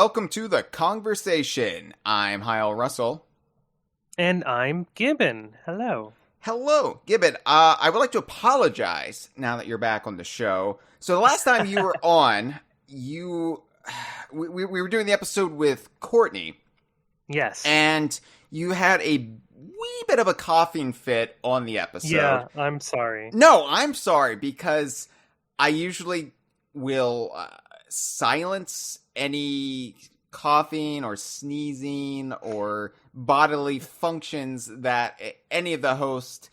welcome to the Kongversation. I'm Hyle Russell. And I'm Gibbon. Hello. Hello, Gibbon. I would like to apologize now that you're back on the show. So the last time you were on, we were doing the episode with Courtney. Yes. And you had a wee bit of a coughing fit on the episode. Yeah, I'm sorry. No, I'm sorry, because I usually will silence any coughing or sneezing or bodily functions that any of the hosts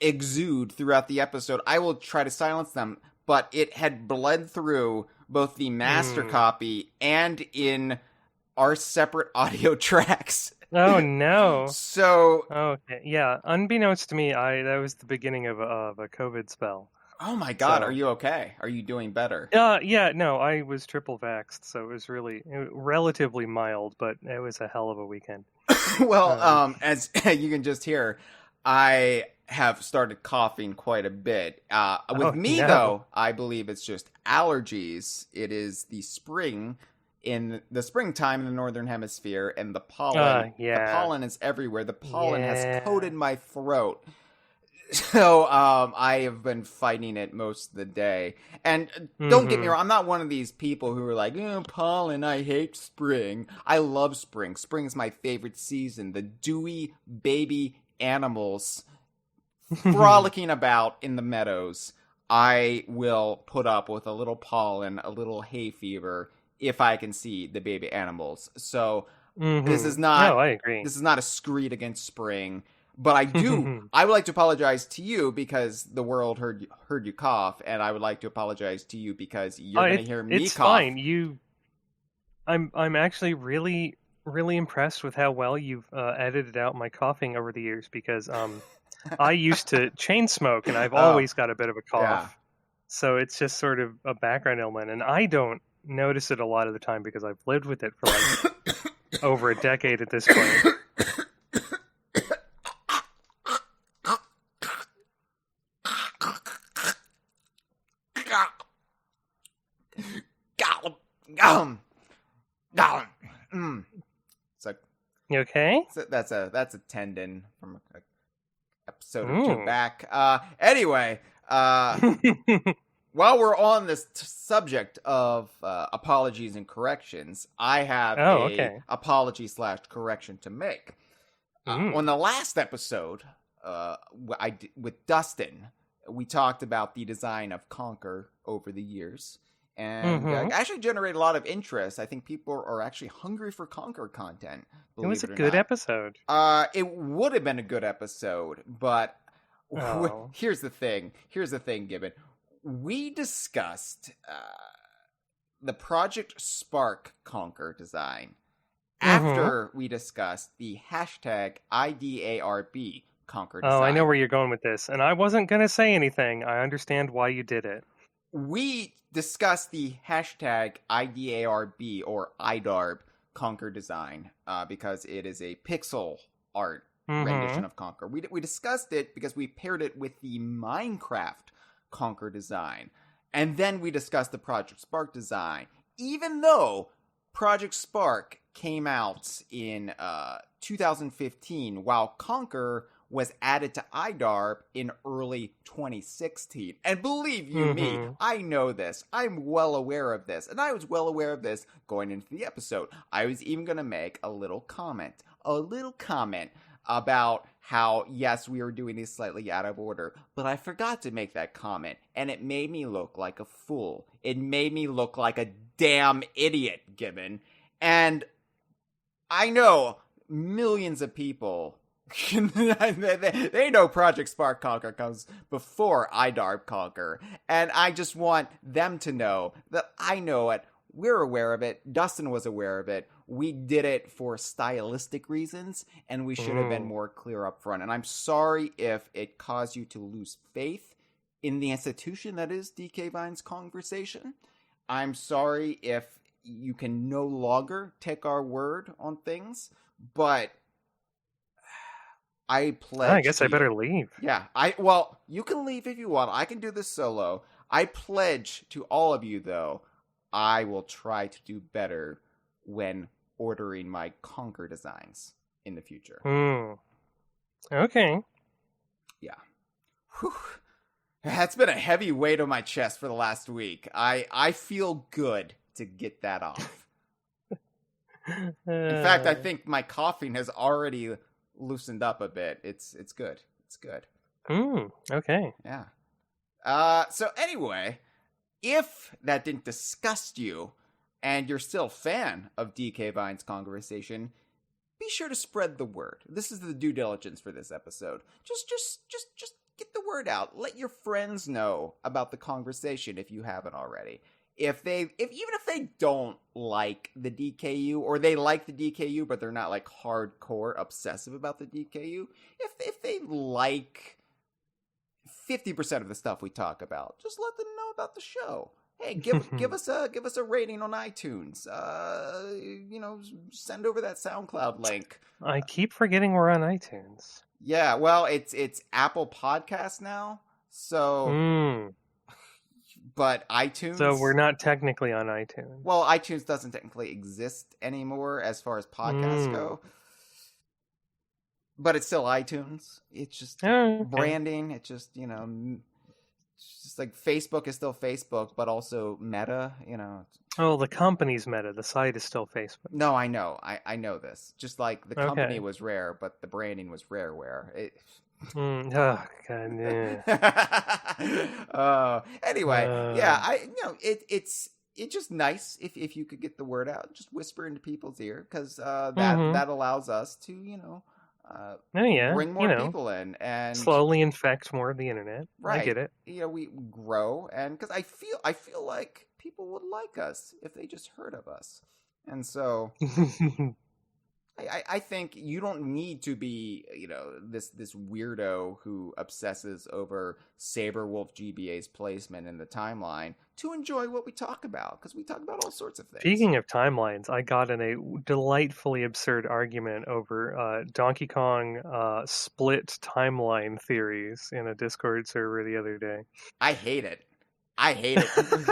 exude throughout the episode. I will try to silence them, but it had bled through both the master copy and in our separate audio tracks. Oh no. So okay, yeah. Unbeknownst to me, that was the beginning of a COVID spell. Oh my God, Are you okay? Are you doing better? Yeah, no, I was triple vaxxed, so it was relatively mild, but it was a hell of a weekend. Well, as you can just hear, I have started coughing quite a bit. Though, I believe it's just allergies. It is the spring in the springtime in the Northern Hemisphere, and the pollen. The pollen is everywhere. The pollen has coated my throat. So I have been fighting it most of the day. And don't get me wrong, I'm not one of these people who are like, pollen, I hate spring. I love spring. Spring is my favorite season. The dewy baby animals frolicking about in the meadows. I will put up with a little pollen, a little hay fever, if I can see the baby animals. So this is not. No, I agree. This is not a screed against spring. But I would like to apologize to you because the world heard you cough, and I would like to apologize to you because you're going to hear me cough. It's fine. I'm actually really, really impressed with how well you've edited out my coughing over the years, because I used to chain smoke, and I've always got a bit of a cough. Yeah. So it's just sort of a background ailment, and I don't notice it a lot of the time because I've lived with it for like over a decade at this point. It's like, you okay? That's a tendon from an episode or two back. Anyway, while we're on this subject of apologies and corrections, I have apology / correction to make. On the last episode, with Dustin, we talked about the design of Conquer over the years. And actually generated a lot of interest. I think people are actually hungry for Conquer content. It was a good episode. It would have been a good episode, but here's the thing. Gibbon. We discussed the Project Spark Conquer design after we discussed the hashtag IDARB Conquer design. Oh, I know where you're going with this, and I wasn't going to say anything. I understand why you did it. We discussed the hashtag IDARB or IDARB Conquer design because it is a pixel art rendition of Conquer. We discussed it because we paired it with the Minecraft Conquer design. And then we discussed the Project Spark design. Even though Project Spark came out in 2015, while Conquer was added to IDARB in early 2016. And believe you me, I know this. I'm well aware of this. And I was well aware of this going into the episode. I was even going to make a little comment about how, yes, we were doing this slightly out of order, but I forgot to make that comment, and it made me look like a fool. It made me look like a damn idiot, Gibbon. And I know millions of people they know Project Spark Conquer comes before IDARB Conquer, and I just want them to know that I know it. We're aware of it. Dustin was aware of it. We did it for stylistic reasons, and we should have been more clear up front. And I'm sorry if it caused you to lose faith in the institution that is DK Vine's Kongversation. I'm sorry if you can no longer take our word on things, but I pledge. I guess I better leave. Yeah, you can leave if you want. I can do this solo. I pledge to all of you, though, I will try to do better when ordering my Conquer designs in the future. Okay. Yeah. Whew. That's been a heavy weight on my chest for the last week. I feel good to get that off. In fact, I think my coughing has already loosened up a bit. It's good. It's good. Okay. Yeah. So anyway, if that didn't disgust you and you're still a fan of DK Vine's Kongversation, be sure to spread the word. This is the due diligence for this episode. Just get the word out. Let your friends know about the Kongversation if you haven't already. Even if they don't like the DKU, or they like the DKU but they're not like hardcore obsessive about the DKU, if they like 50% of the stuff we talk about, just let them know about the show. Hey, give us a rating on iTunes. Send over that SoundCloud link. I keep forgetting we're on iTunes. Yeah, well, it's Apple Podcasts now. So but iTunes. So we're not technically on iTunes. Well, iTunes doesn't technically exist anymore as far as podcasts go. But it's still iTunes. It's just branding. It's just, it's just like Facebook is still Facebook, but also Meta, Oh, the company's Meta. The site is still Facebook. No, I know. I know this. Just like the company was Rare, but the branding was Rareware. Oh, God, yeah. Anyway, yeah, it's just nice if you could get the word out, just whisper into people's ear, because that allows us to bring more people in and slowly infect more of the internet. Right. I get it. We grow, and because I feel like people would like us if they just heard of us, and so. I think you don't need to be, this weirdo who obsesses over Saberwolf GBA's placement in the timeline to enjoy what we talk about, because we talk about all sorts of things. Speaking of timelines, I got in a delightfully absurd argument over Donkey Kong split timeline theories in a Discord server the other day. I hate it.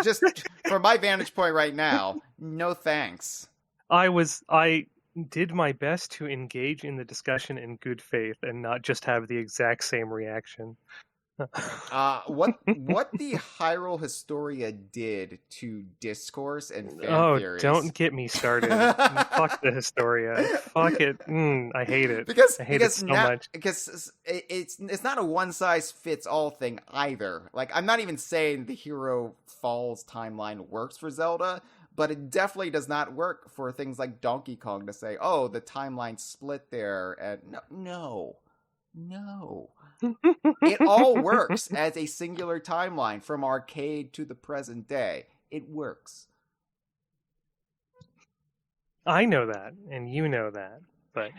Just from my vantage point right now, no thanks. I did my best to engage in the discussion in good faith and not just have the exact same reaction. What the Hyrule Historia did to discourse and fan theories. Oh, don't get me started. Fuck the Historia. Fuck it. I hate it. I hate it so much. Because it's not a one-size-fits-all thing either. Like, I'm not even saying the Hero Falls timeline works for Zelda, but it definitely does not work for things like Donkey Kong to say, oh, the timeline split there. And no. It all works as a singular timeline from arcade to the present day. It works. I know that, and you know that. But,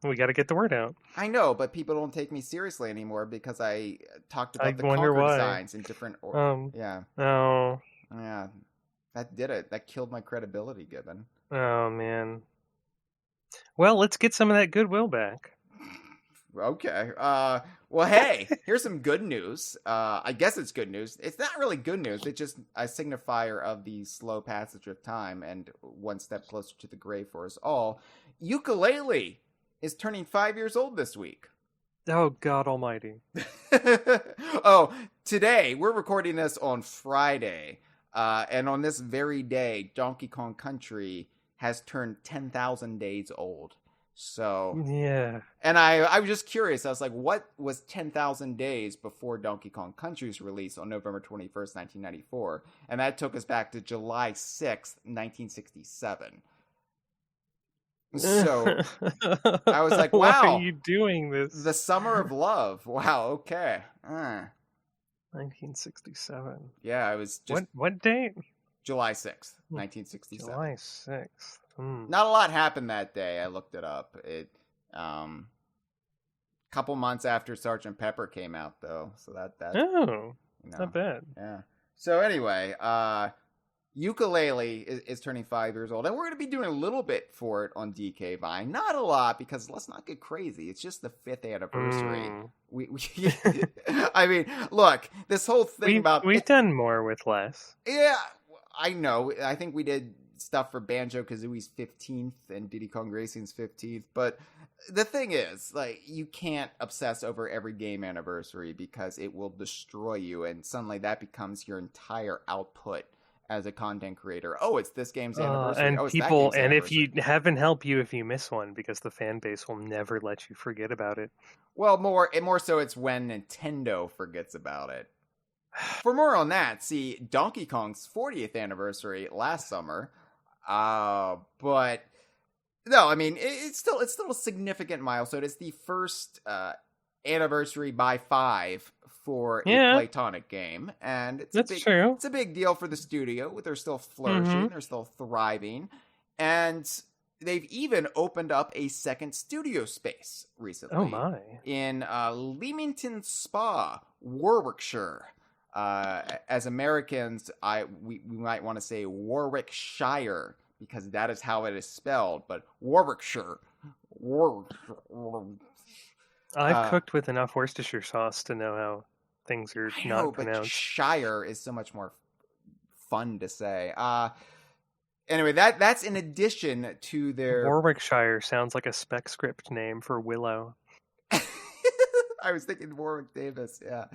we got to get the word out. I know, but people don't take me seriously anymore because I talked about the Conquer designs in different... yeah. Oh. Yeah. That did it. That killed my credibility, Gibbon. Oh, man. Well, let's get some of that goodwill back. Okay. Well, hey, here's some good news. I guess it's good news. It's not really good news. It's just a signifier of the slow passage of time and one step closer to the grave for us all. Yooka-Laylee is turning 5 years old this week. Oh, God almighty. Today, we're recording this on Friday. And on this very day, Donkey Kong Country has turned 10,000 days old. So yeah, and I was just curious. I was like, what was 10,000 days before Donkey Kong Country's release on November 21st, 1994? And that took us back to July 6th, 1967. So I was like, wow. Why are you doing this? The Summer of Love. Wow, okay. 1967. Yeah, I was just... What date? July 6th, 1967. July 6th. Not a lot happened that day. I looked it up. It, couple months after Sgt. Pepper came out, though. So that not bad. Yeah. So anyway, Yooka-Laylee is turning 5 years old, and we're going to be doing a little bit for it on DK Vine. Not a lot, because let's not get crazy. It's just the 5th anniversary. We I mean, look, this whole thing we've done more with less. Yeah, I know. I think we did stuff for Banjo-Kazooie's 15th and Diddy Kong Racing's 15th, but the thing is, like, you can't obsess over every game anniversary because it will destroy you, and suddenly that becomes your entire output as a content creator. Oh, it's this game's anniversary. And oh, it's people, that game's and if anniversary. you heaven help you if you miss one, because the fan base will never let you forget about it. Well, more so it's when Nintendo forgets about it. For more on that, see Donkey Kong's 40th anniversary last summer. But no, I mean it's still a significant milestone. It's the first anniversary by 5 for a Playtonic game, and it's a big deal for the studio. They're still flourishing, they're still thriving, and they've even opened up a second studio space recently. Oh my! In Leamington Spa, Warwickshire. As Americans, we might want to say Warwickshire because that is how it is spelled. But Warwickshire, I've cooked with enough Worcestershire sauce to know how things are not pronounced. But Shire is so much more fun to say. Anyway, that's in addition to their Warwickshire sounds like a spec script name for Willow. I was thinking Warwick Davis, yeah.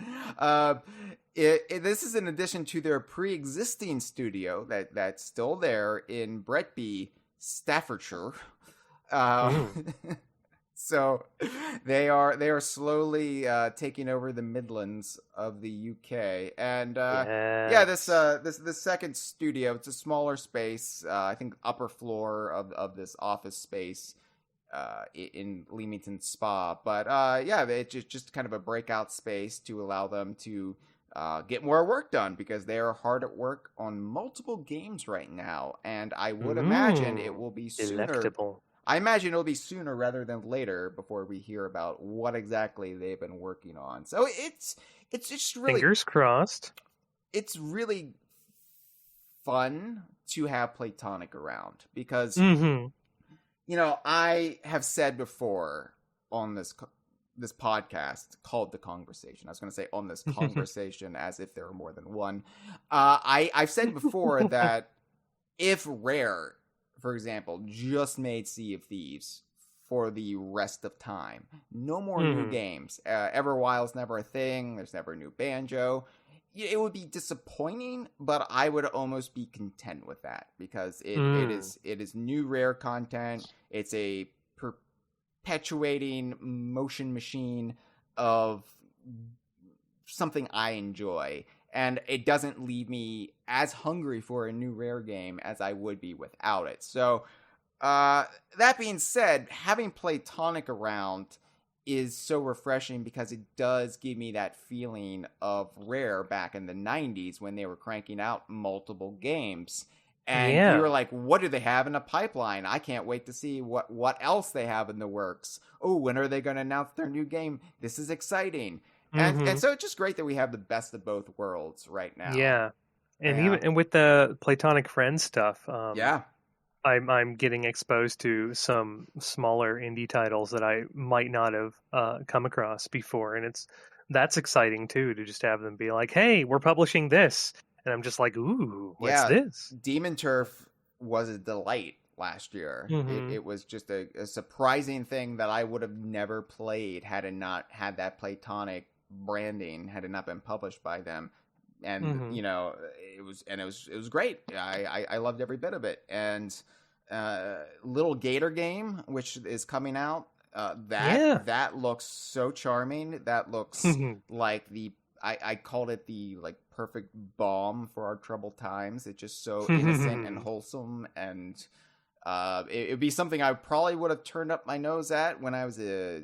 This is in addition to their pre-existing studio that's still there in Bretby, Staffordshire. So they are slowly taking over the Midlands of the UK, and this second studio, it's a smaller space. I think upper floor of this office space. In Leamington Spa, but it's just kind of a breakout space to allow them to get more work done because they are hard at work on multiple games right now, and I would imagine it will be sooner. Delectable. I imagine it'll be sooner rather than later before we hear about what exactly they've been working on. So it's just really fingers crossed. It's really fun to have Playtonic around because. You know, I have said before on this podcast called The Kongversation. I was going to say on this conversation as if there were more than one. I've said before that if Rare, for example, just made Sea of Thieves for the rest of time, no more new games. Everwild's never a thing. There's never a new Banjo. It would be disappointing, but I would almost be content with that because it is new Rare content. It's a perpetuating motion machine of something I enjoy, and it doesn't leave me as hungry for a new Rare game as I would be without it. So, that being said, having Playtonic around is so refreshing because it does give me that feeling of Rare back in the 90s when they were cranking out multiple games. And you were like, what do they have in the pipeline? I can't wait to see what else they have in the works. Oh, when are they going to announce their new game? This is exciting. And so it's just great that we have the best of both worlds right now. Yeah. And even with the Playtonic Friends stuff, I'm getting exposed to some smaller indie titles that I might not have come across before, and that's exciting too to just have them be like, "Hey, we're publishing this," and I'm just like, "Ooh, what's this?" Demon Turf was a delight last year. It was just a surprising thing that I would have never played had it not had that Playtonic branding, had it not been published by them. And you know, it was great. I loved every bit of it. And Little Gator Game, which is coming out, that looks so charming. That looks like I called it the like perfect balm for our troubled times. It's just so innocent and wholesome, and it would be something I probably would have turned up my nose at when I was a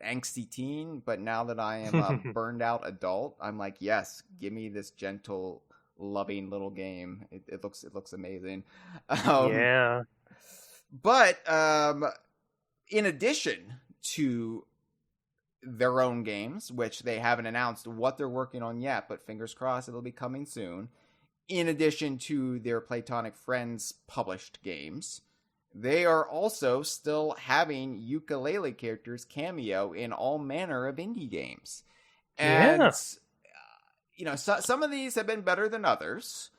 angsty teen, but now that I am a burned out adult, I'm like, yes, give me this gentle, loving little game. It looks amazing. But in addition to their own games, which they haven't announced what they're working on yet, but fingers crossed it'll be coming soon. In addition to their Playtonic Friends published games, they are also still having Yooka-Laylee characters cameo in all manner of indie games. And, you know, some of these have been better than others.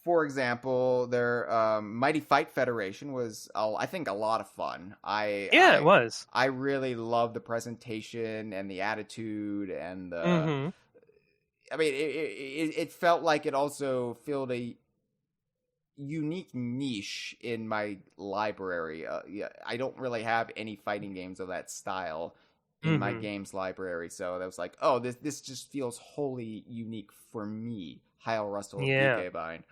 for example, their Mighty Fight Federation was, I think, a lot of fun. It was. I really loved the presentation and the attitude and the. Mm-hmm. I mean, it felt like it also filled a unique niche in my library. Yeah, I don't really have any fighting games of that style in my games library, so that was like, oh, this just feels wholly unique for me, Hyle Russell of DK Vine.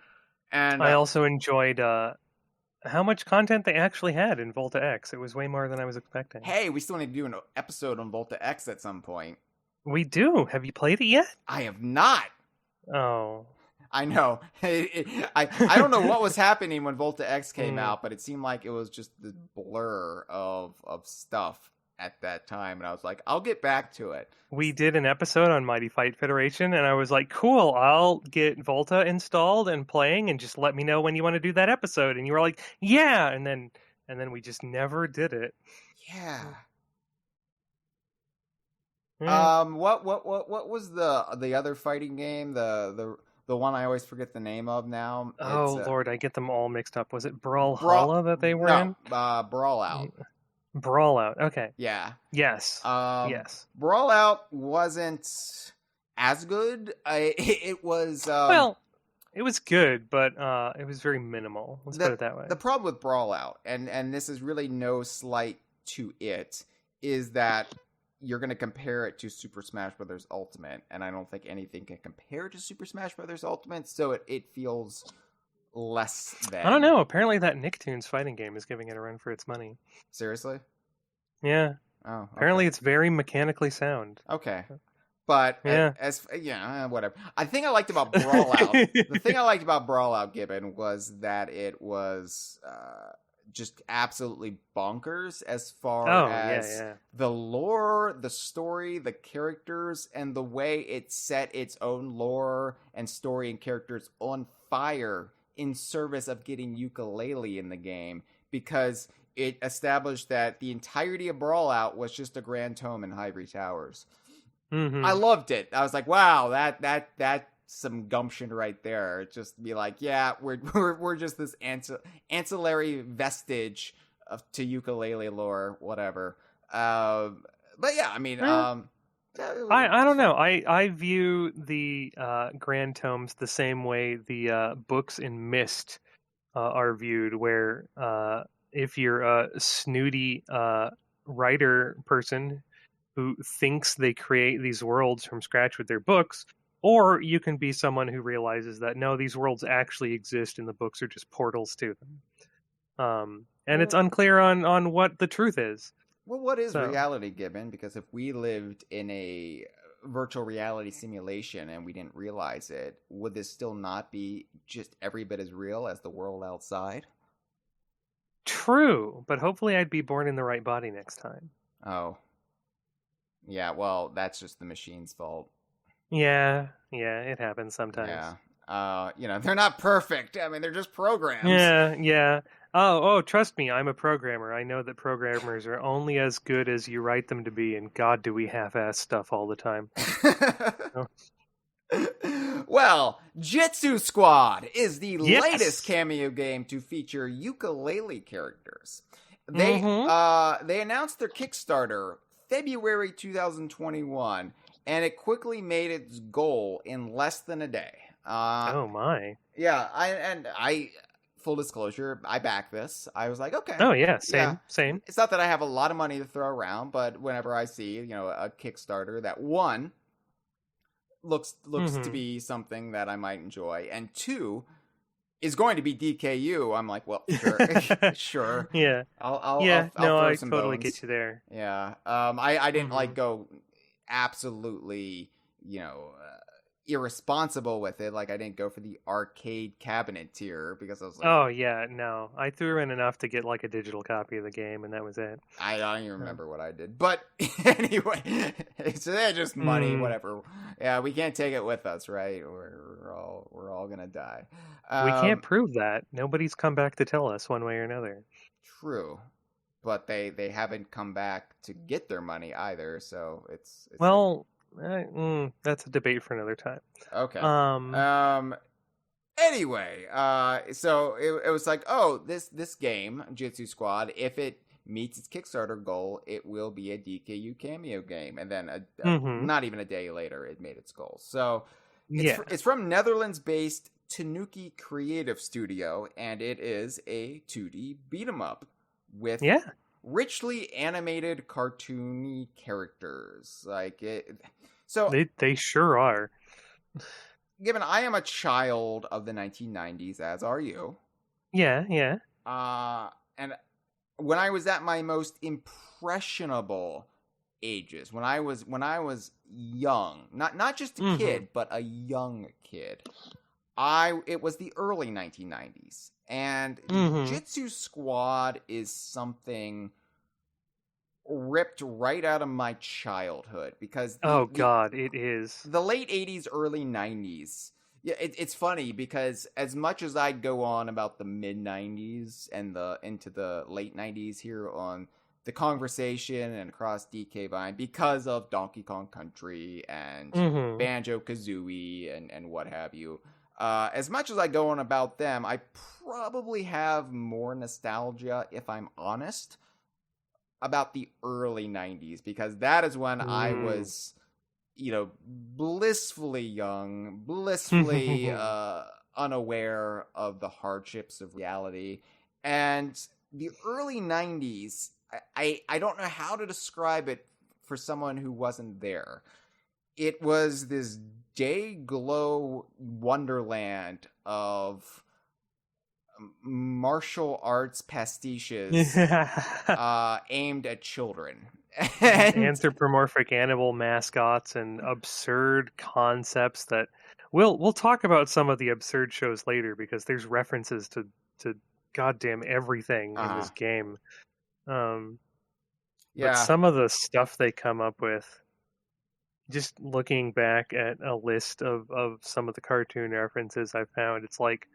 And I also enjoyed how much content they actually had in Volta X. It was way more than I was expecting. Hey, we still need to do an episode on Volta X at some point. We do. Have you played it yet? I have not. Oh. I know. I don't know what was happening when Volta X came out, but it seemed like it was just the blur of stuff at that time, and I was like, I'll get back to it. We did an episode on Mighty Fight Federation, and I was like, cool, I'll get Volta installed and playing, and just let me know when you want to do that episode. And you were like, yeah, and then we just never did it. Yeah. Mm. What was the other fighting game? The one I always forget the name of now. Oh Lord, I get them all mixed up. Was it Brawlhalla that they were in? Brawl Out. Brawl Out. Okay. Yeah. Yes. Yes. Brawl Out wasn't as good. It was. Well, it was good, but it was very minimal. Let's put it that way. The problem with Brawl Out, and this is really no slight to it, is that you're going to compare it to Super Smash Bros. Ultimate, and I don't think anything can compare to Super Smash Bros. Ultimate, so it feels less than. I don't know. Apparently that Nicktoons fighting game is giving it a run for its money. Seriously? Yeah. Oh. Okay. Apparently it's very mechanically sound. Okay. But whatever. The thing I liked about Brawl Out, Gibbon, was that it was just absolutely bonkers as far as the lore, the story, the characters, and the way it set its own lore and story and characters on fire in service of getting Yooka-Laylee in the game, because it established that the entirety of Brawl Out was just a grand tome in Ivory Towers. Mm-hmm. I loved it. I was like, wow, that's some gumption right there. Just be like, yeah, we're just this ancillary vestige to Yooka-Laylee lore, whatever. But yeah, I mean, I don't know. I view the Grand Tomes the same way the books in Myst are viewed, where if you're a snooty writer person who thinks they create these worlds from scratch with their books, or you can be someone who realizes that no, these worlds actually exist and the books are just portals to them. And it's unclear on what the truth is. Well, what is reality, Gibbon? Because if we lived in a virtual reality simulation and we didn't realize it, would this still not be just every bit as real as the world outside? True, but hopefully I'd be born in the right body next time. Oh. Yeah, well, that's just the machine's fault. Yeah, it happens sometimes. Yeah. They're not perfect. I mean, they're just programs. Yeah. Oh, trust me, I'm a programmer. I know that programmers are only as good as you write them to be, and God, do we half-ass stuff all the time. Well, Jitsu Squad is the latest Cameo game to feature Yooka-Laylee characters. They announced their Kickstarter February 2021, and it quickly made its goal in less than a day. Oh my! Yeah, I full disclosure, I backed this. I was like, okay. Oh yeah, same. It's not that I have a lot of money to throw around, but whenever I see a Kickstarter that one looks to be something that I might enjoy, and two is going to be DKU, I'm like, well, sure, sure. Yeah, I'll no, throw I some totally bones. get you there. Yeah, I didn't go absolutely, irresponsible with it. Like, I didn't go for the arcade cabinet tier because I was like, oh yeah, no, I threw in enough to get like a digital copy of the game, and that was it. I don't even remember what I did, but anyway, so they're just money, whatever. Yeah, we can't take it with us, right? We're all gonna die. We can't prove that. Nobody's come back to tell us one way or another. True, but they haven't come back to get their money either. So it's well. That's a debate for another time. Okay. Anyway, so it was like, oh, this game, Jitsu Squad, if it meets its Kickstarter goal, it will be a DKU Cameo game. And then Mm-hmm. not even a day later, it made its goal. So Yeah. it's from Netherlands-based Tanuki Creative Studio, and it is a 2D beat 'em up with richly animated cartoony characters. Like it. So They sure are. Given I am a child of the 1990s, as are you. Yeah. And when I was at my most impressionable ages, when I was young, not just a kid, but a young kid, it was the early 1990s, and Jitsu Squad is something ripped right out of my childhood, because it is the late 80s, early 90s. Yeah, it's funny because as much as I go on about the mid 90s and into the late 90s here on the Kongversation and across DK Vine, because of Donkey Kong Country and Banjo-Kazooie and what have you, as much as I go on about them, I probably have more nostalgia, if I'm honest, about the early 90s, because that is when I was, blissfully young, blissfully unaware of the hardships of reality. And the early 90s, I don't know how to describe it for someone who wasn't there. It was this day glow wonderland of martial arts pastiches aimed at children. Anthropomorphic animal mascots and absurd concepts that we'll talk about some of the absurd shows later, because there's references to goddamn everything in this game. But some of the stuff they come up with, just looking back at a list of some of the cartoon references I found, it's like,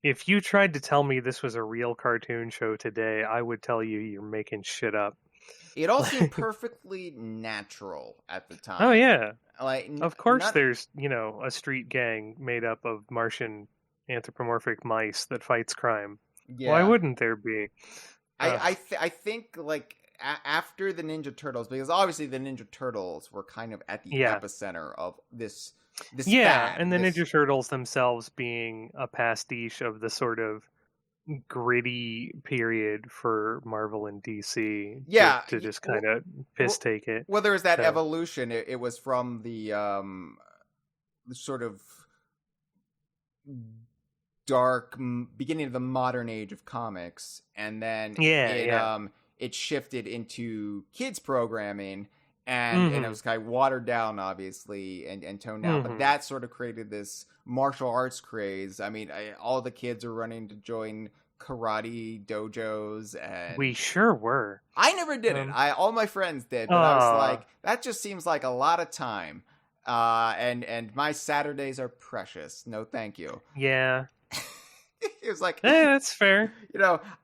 if you tried to tell me this was a real cartoon show today, I would tell you you're making shit up. It all seemed perfectly natural at the time. Oh yeah, like of course there's a street gang made up of Martian anthropomorphic mice that fights crime. Yeah. Why wouldn't there be? I think like after the Ninja Turtles, because obviously the Ninja Turtles were kind of at the epicenter of this fad, and the Ninja Turtles themselves being a pastiche of the sort of gritty period for Marvel and DC. To just kind of take it. Well, there was that evolution. It was from the sort of dark beginning of the modern age of comics, and then it shifted into kids programming. And it was kind of watered down, obviously, and toned down. But that sort of created this martial arts craze. I mean, all the kids are running to join karate dojos. And we sure were. I never did it. All my friends did. But I was like, that just seems like a lot of time. And my Saturdays are precious. No, thank you. Yeah. It was like, that's fair.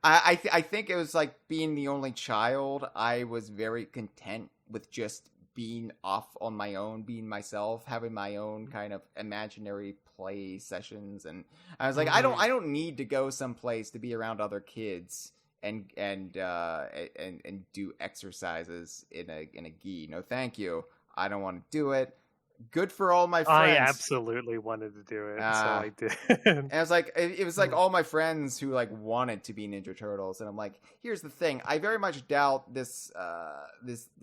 I think it was like being the only child. I was very content with just being off on my own, being myself, having my own kind of imaginary play sessions. And I was like, I don't need to go someplace to be around other kids and do exercises in a gi. No, thank you. I don't want to do it. Good for all my friends. I absolutely wanted to do it, so I did. And it was like all my friends who like wanted to be Ninja Turtles, and I'm like, here's the thing: I very much doubt this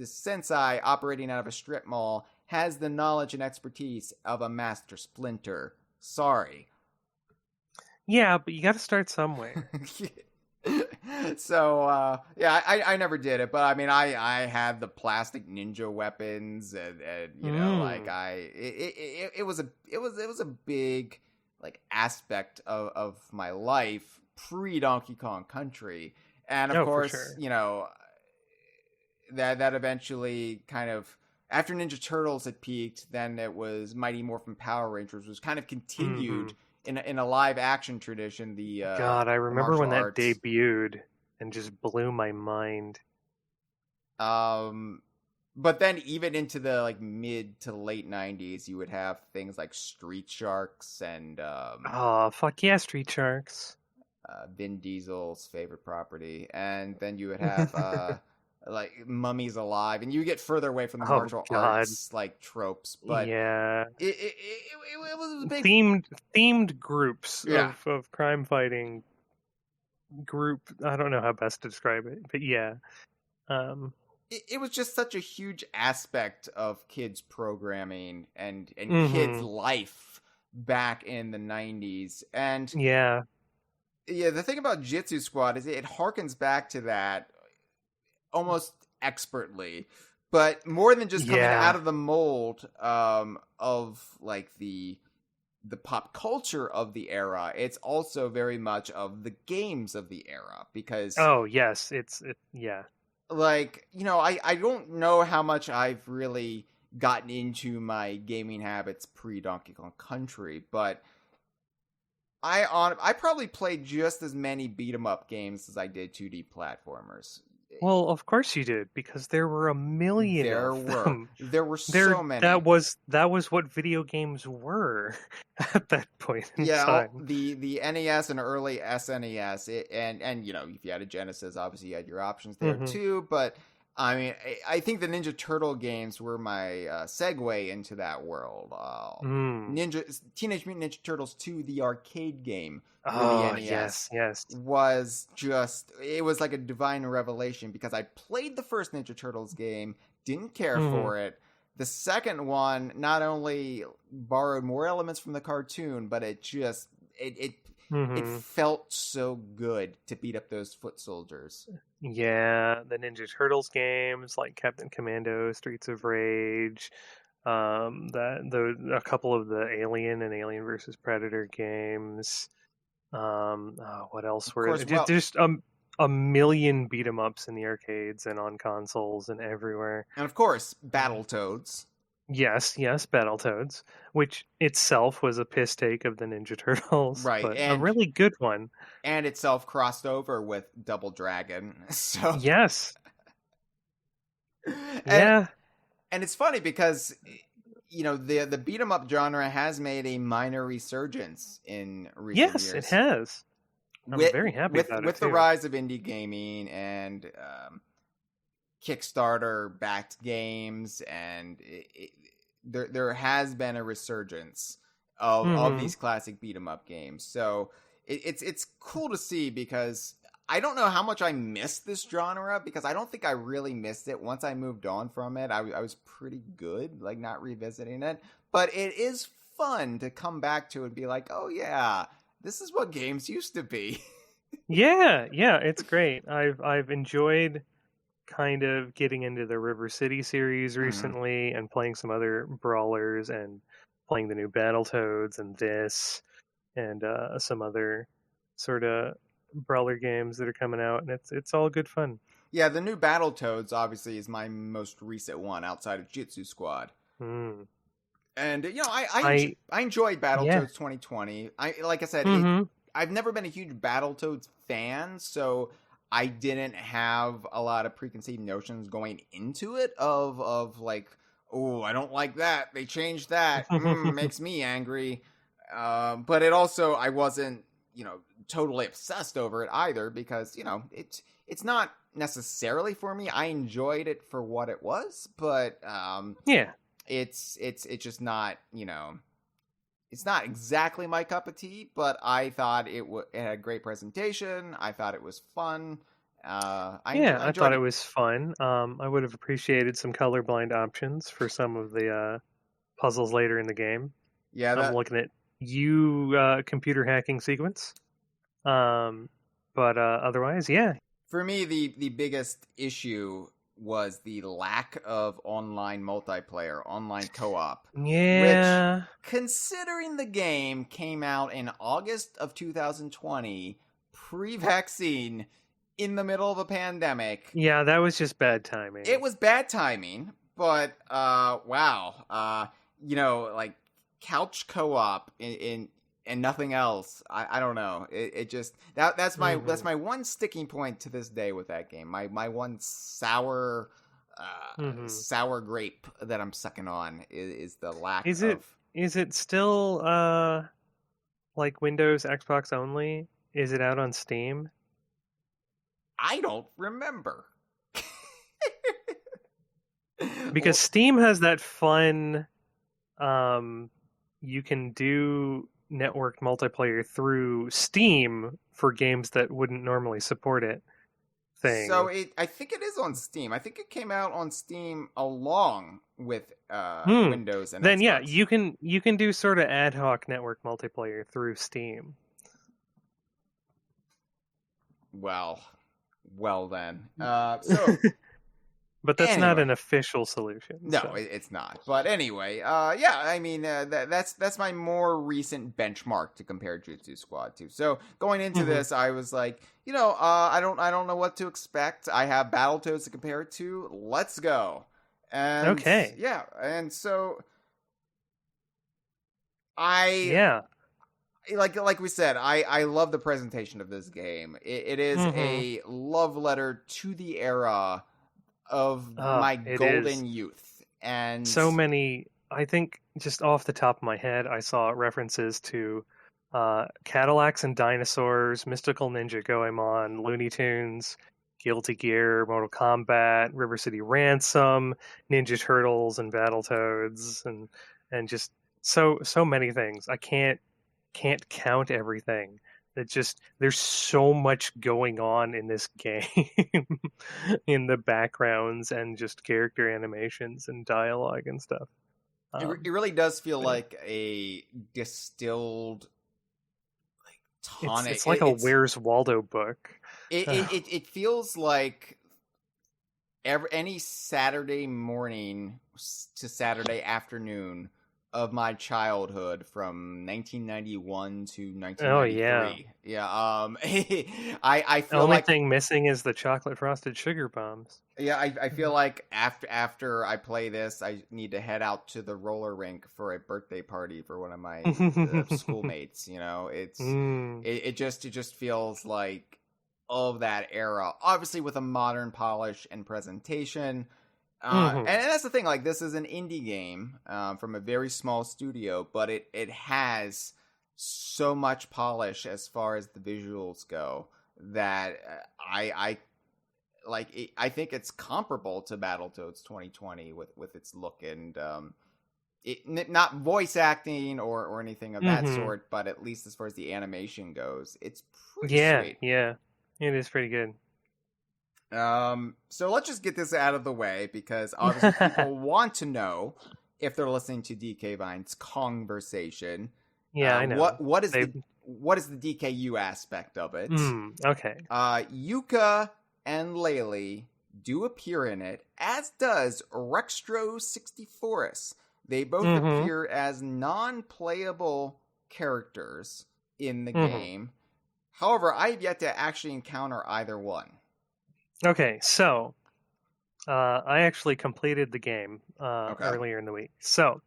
sensei operating out of a strip mall has the knowledge and expertise of a Master Splinter. Sorry. Yeah, but you got to start somewhere. So I never did it, but I mean I had the plastic ninja weapons, and like it was a big like aspect of my life pre Donkey Kong Country, and of course that eventually kind of, after Ninja Turtles had peaked, then it was Mighty Morphin Power Rangers, was kind of continued in a live action tradition. God, I remember when that debuted and just blew my mind. But But then even into the like mid to late 90s, you would have things like Street Sharks and Oh, fuck yeah, Street Sharks. Vin Diesel's favorite property, and then you would have like Mummies Alive, and you get further away from the Oh martial god. arts like tropes, but Yeah. it was a big Themed groups Yeah. of crime fighting group. I don't know how best to describe it, but yeah. It was just such a huge aspect of kids programming and kids Mhm. life back in the 90s. And Yeah. yeah, the thing about Jitsu Squad is it harkens back to that almost expertly, but more than just coming Yeah. out of the mold of like the pop culture of the era, it's also very much of the games of the era, because Oh, yes, yeah. like, you know, I don't know how much I've really gotten into my gaming habits pre Donkey Kong Country, but I probably played just as many beat 'em up games as I did 2D platformers. Well, of course you did, because there were a million There of were them. there were so many. That was what video games were at that point in Yeah, time. the NES and early SNES, and you know, if you had a Genesis, obviously you had your options there Mhm. too. But I mean, I think the Ninja Turtle games were my segue into that world. Mm. Teenage Mutant Ninja Turtles 2, the arcade game for the Oh, NES, yes. was just, it was like a divine revelation, because I played the first Ninja Turtles game, didn't care Mhm. for it. The second one not only borrowed more elements from the cartoon, but it just it Mhm. felt so good to beat up those foot soldiers. Yeah, the Ninja Turtles games like Captain Commando, Streets of Rage, a couple of the Alien and Alien versus Predator games. What else Of were course, it? Just a million beat 'em ups in the arcades and on consoles and everywhere. and of course, Um, Battletoads. yes, Battletoads, which itself was a piss take of the Ninja Turtles, Right, but a really good one. and itself crossed over with Double Dragon. So Yes, and yeah, and it's funny because, you know, the beat 'em up genre has made a minor resurgence in recent yes, it years. has. I'm very happy about it With the too. rise of indie gaming and Kickstarter backed games, and there has been a resurgence of Hmm. these classic beat 'em up games. So it's cool to see, because I don't know how much I missed this genre, because I don't think I really missed it. Once I moved on from it, I was pretty good, like, not revisiting it. But it is fun to come back to and be like, oh yeah, this is what games used to be. Yeah, it's great. I've enjoyed kind of getting into the River City series Mhm. recently and playing some other brawlers and playing the new Battletoads and this and some other sort of brawler games that are coming out, and it's all good fun. Yeah, the new Battletoads obviously is my most recent one outside of Jitsu Squad. Mm. And you know, I I enjoyed Yeah. Battletoads 2020. Like I said, Mm-hmm. I've never been a huge Battletoads fan, so I didn't have a lot of preconceived notions going into it of like, oh, I don't like that. They changed that. Makes me angry. But it also, I wasn't, you know, totally obsessed over it either, because, you know, it's not necessarily for me. I enjoyed it for what it was, but Yeah. it's just not, you know, it's not exactly my cup of tea. But I thought it had a great presentation. I thought it was fun. Yeah, I I thought enjoyed it it. was fun. I would have appreciated some colorblind options for some of the puzzles later in the game. Yeah, I'm that looking at computer hacking sequence. But otherwise, yeah. for me, the biggest issue was the lack of online multiplayer, online co-op, which, Yeah. considering the game came out in August of 2020, pre-vaccine, in the middle of a pandemic. Yeah, that was just bad timing. It was bad timing, but wow, you know, like, couch co-op in and nothing else. I don't know. It just, that's my Mhm. one sticking point to this day with that game. My one sour sour grape that I'm sucking on is the lack Is of. it still like Windows, Xbox only? Is it out on Steam? I don't remember. Because Steam has that fun, you can do networked multiplayer through Steam for games that wouldn't normally support it thing. So I think it is on Steam. I think it came out on Steam along with Windows and then Xbox. Yeah, you can do sort of ad hoc network multiplayer through Steam. Well then. So but that's not an official solution. No, so. it's not. But anyway, yeah, I mean, that's my more recent benchmark to compare Jitsu Squad to. So going into this, I was like, I don't know what to expect. I have Battletoads to compare it to. Let's go. And okay. Yeah, and so like we said, I love the presentation of this game. It is a love letter to the era of my golden youth. And so many, I think, just off the top of my head, I saw references to Cadillacs and Dinosaurs, Mystical Ninja Goemon, Looney Tunes, Guilty Gear, Mortal Kombat, River City Ransom, Ninja Turtles, and Battletoads, and just so many things. I can't count everything. There's so much going on in this game in the backgrounds and just character animations and dialogue and stuff. It really does feel like a distilled, like tonic. It's like a Where's Waldo book. It feels like any Saturday morning to Saturday afternoon of my childhood from 1991 to 1993. Oh yeah. I feel the only like thing missing is the chocolate frosted sugar bombs. Yeah, I feel like after I play this, I need to head out to the roller rink for a birthday party for one of my schoolmates. It just feels like of that era, obviously with a modern polish and presentation. And that's the thing, like, this is an indie game from a very small studio, but it has so much polish as far as the visuals go that I think it's comparable to Battletoads 2020 with its look and not voice acting or anything of that sort, but at least as far as the animation goes, it's pretty sweet. Yeah, it is pretty good. So let's just get this out of the way because obviously people want to know if they're listening to DK Vine's Kongversation. Yeah, I know. What is the DKU aspect of it? Okay. Yooka-Laylee do appear in it, as does Rextro Sixtyfourus. They both appear as non-playable characters in the game. However, I have yet to actually encounter either one. Okay, so I actually completed the game earlier in the week. So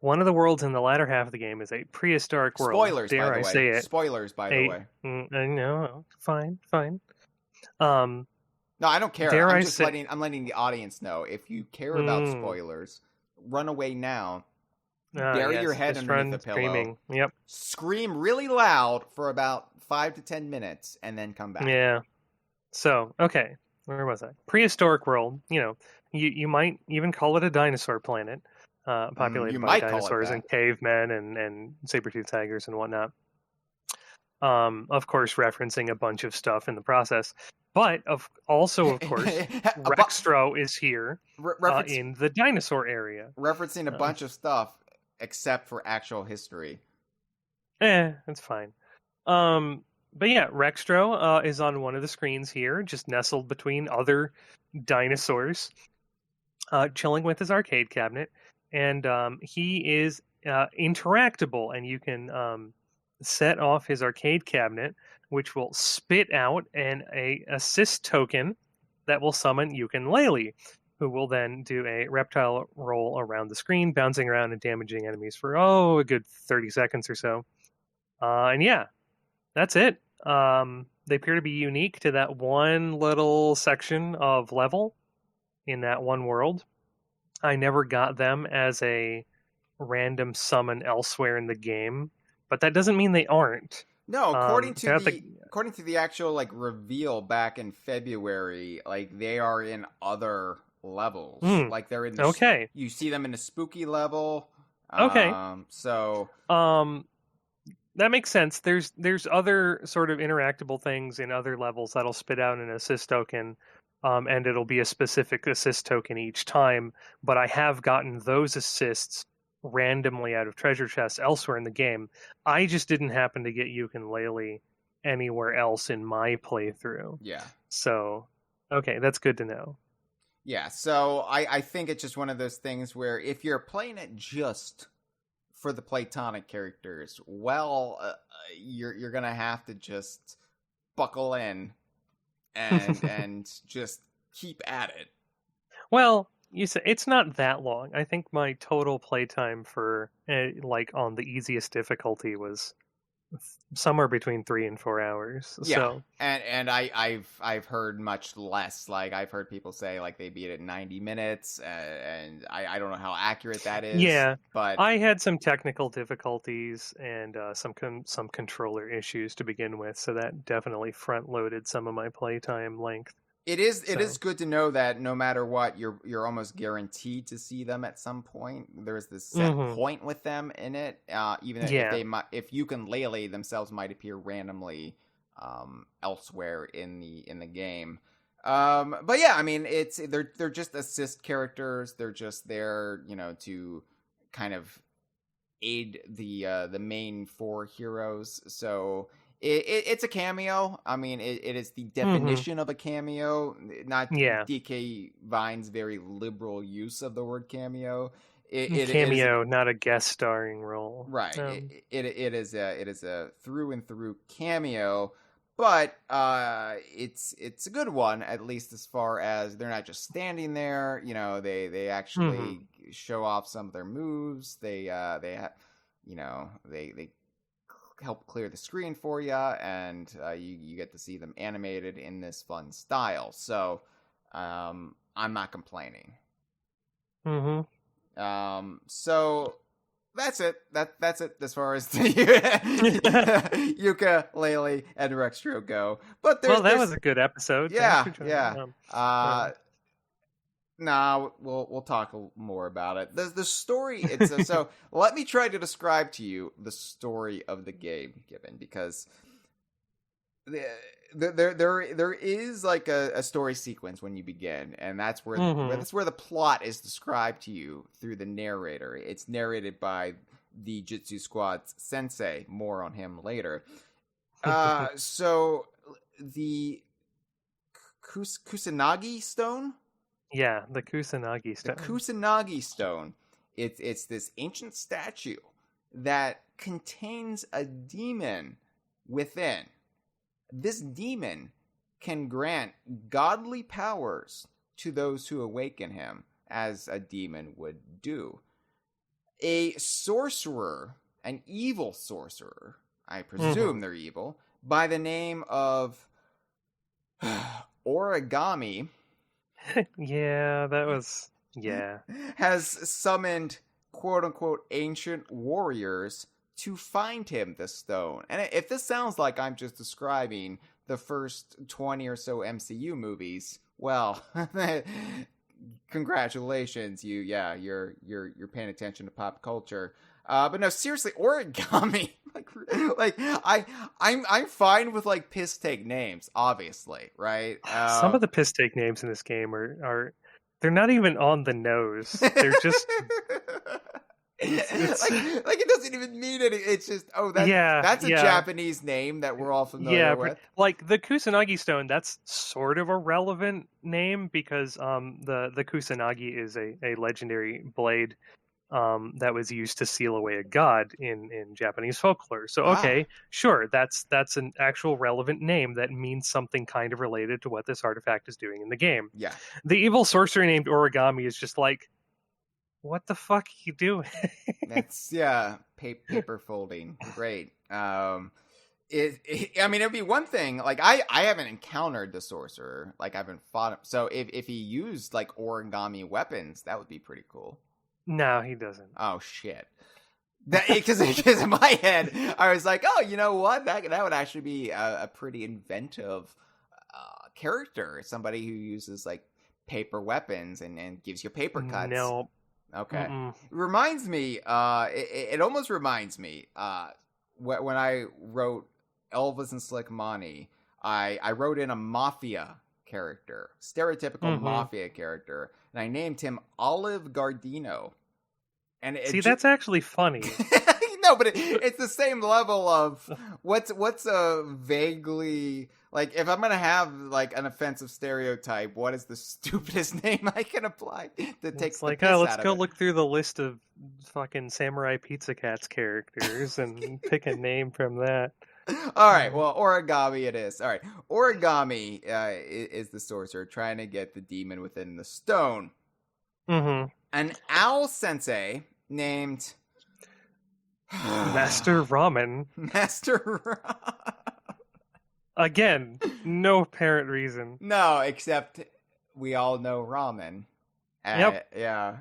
one of the worlds in the latter half of the game is a prehistoric world. Spoilers, dare by the I way. say it? Spoilers, by the way. No, fine. No, I don't care. Dare I'm I just letting the audience know. If you care about spoilers, run away now. Bury your head underneath the pillow. Screaming. Yep. Scream really loud for about 5 to 10 minutes, and then come back. Yeah. So, okay. Where was I? Prehistoric world. You might even call it a dinosaur planet, populated by dinosaurs and cavemen and saber-toothed tigers and whatnot. Of course, referencing a bunch of stuff in the process. But also, of course, Rextro is here in the dinosaur area. Referencing a bunch of stuff, except for actual history. That's fine. But yeah, Rextro is on one of the screens here, just nestled between other dinosaurs, chilling with his arcade cabinet. And he is interactable, and you can set off his arcade cabinet, which will spit out a assist token that will summon Yooka-Laylee, who will then do a reptile roll around the screen, bouncing around and damaging enemies for, a good 30 seconds or so. And yeah, that's it. They appear to be unique to that one little section of level in that one world. I never got them as a random summon elsewhere in the game, but that doesn't mean they aren't. No, according to they're at according to the actual like reveal back in February, like they are in other levels. Like they're in the okay. You see them in the spooky level. Okay. So that makes sense. There's other sort of interactable things in other levels that'll spit out an assist token, and it'll be a specific assist token each time. But I have gotten those assists randomly out of treasure chests elsewhere in the game. I just didn't happen to get Yooka-Laylee anywhere else in my playthrough. Yeah. So, okay, that's good to know. Yeah, so I think it's just one of those things where if you're playing it just for the Platonic characters, well, you're gonna have to just buckle in and just keep at it. Well, you say it's not that long. I think my total playtime for like on the easiest difficulty was somewhere between 3 and 4 hours. Yeah, So. and I've heard much less. Like I've heard people say like they beat it in 90 minutes, and I don't know how accurate that is. Yeah, but I had some technical difficulties and some controller issues to begin with, so that definitely front loaded some of my playtime length. It is good to know that no matter what, you're almost guaranteed to see them at some point. There's this set point with them in it, even if Yooka-Laylee themselves might appear randomly elsewhere in the game. But yeah, I mean, they're just assist characters. They're just there, to kind of aid the main 4 heroes. So. It's a cameo. I mean, it is the definition of a cameo, not DK Vine's very liberal use of the word cameo. Cameo, not a guest starring role. Right. It is a through and through cameo, but it's a good one, at least as far as they're not just standing there. They actually show off some of their moves. They help clear the screen for you, and you get to see them animated in this fun style. So I'm not complaining. So that's it. That's it as far as the Yooka-Laylee and Rextro go. But that was a good episode. Yeah. Nah, we'll talk more about it. The story, so let me try to describe to you the story of the game, Gibbon, because there is like a story sequence when you begin, and that's where the plot is described to you through the narrator. It's narrated by the Jitsu Squad's sensei. More on him later. So the Kusanagi stone. Yeah, the Kusanagi stone. The Kusanagi stone. It's this ancient statue that contains a demon within. This demon can grant godly powers to those who awaken him, as a demon would do. A sorcerer, an evil sorcerer, I presume they're evil, by the name of Origami. Has summoned quote-unquote ancient warriors to find him the stone. And if this sounds like I'm just describing the first 20 or so MCU movies, well, congratulations, you're paying attention to pop culture. But no, seriously, Origami. I'm fine with like piss take names, obviously, right? Some of the piss take names in this game are they're not even on the nose. They're just it's like it doesn't even mean anything. It's just that's a Japanese name that we're all familiar with. Like the Kusanagi stone, that's sort of a relevant name because the Kusanagi is a legendary blade that was used to seal away a god in Japanese folklore. So okay, sure, that's an actual relevant name that means something kind of related to what this artifact is doing in the game. Yeah. The evil sorcerer named Origami is just like, what the fuck are you doing? That's paper folding. Great. I mean, it'd be one thing. Like, I haven't encountered the sorcerer. Like, I haven't fought him. So if he used like origami weapons, that would be pretty cool. No, he doesn't. Oh shit! Because in my head, I was like, oh, you know what? That would actually be a pretty inventive character. Somebody who uses like paper weapons and gives you paper cuts. No. Okay. It reminds me. It almost reminds me. When I wrote Elvis and Slick Money, I wrote in a mafia character, stereotypical mafia character, and I named him Olive Gardino. And that's actually funny. No, but it's the same level of what's a vaguely, like, if I'm gonna have like an offensive stereotype, what is the stupidest name I can apply to take? It's like, let's go look through the list of fucking Samurai Pizza Cat's characters and pick a name from that. All right, well, origami it is. All right, origami is the sorcerer trying to get the demon within the stone. An owl sensei named Master Ramen. Master Ramen. Again, no apparent reason. No, except we all know ramen. Yep. Yeah.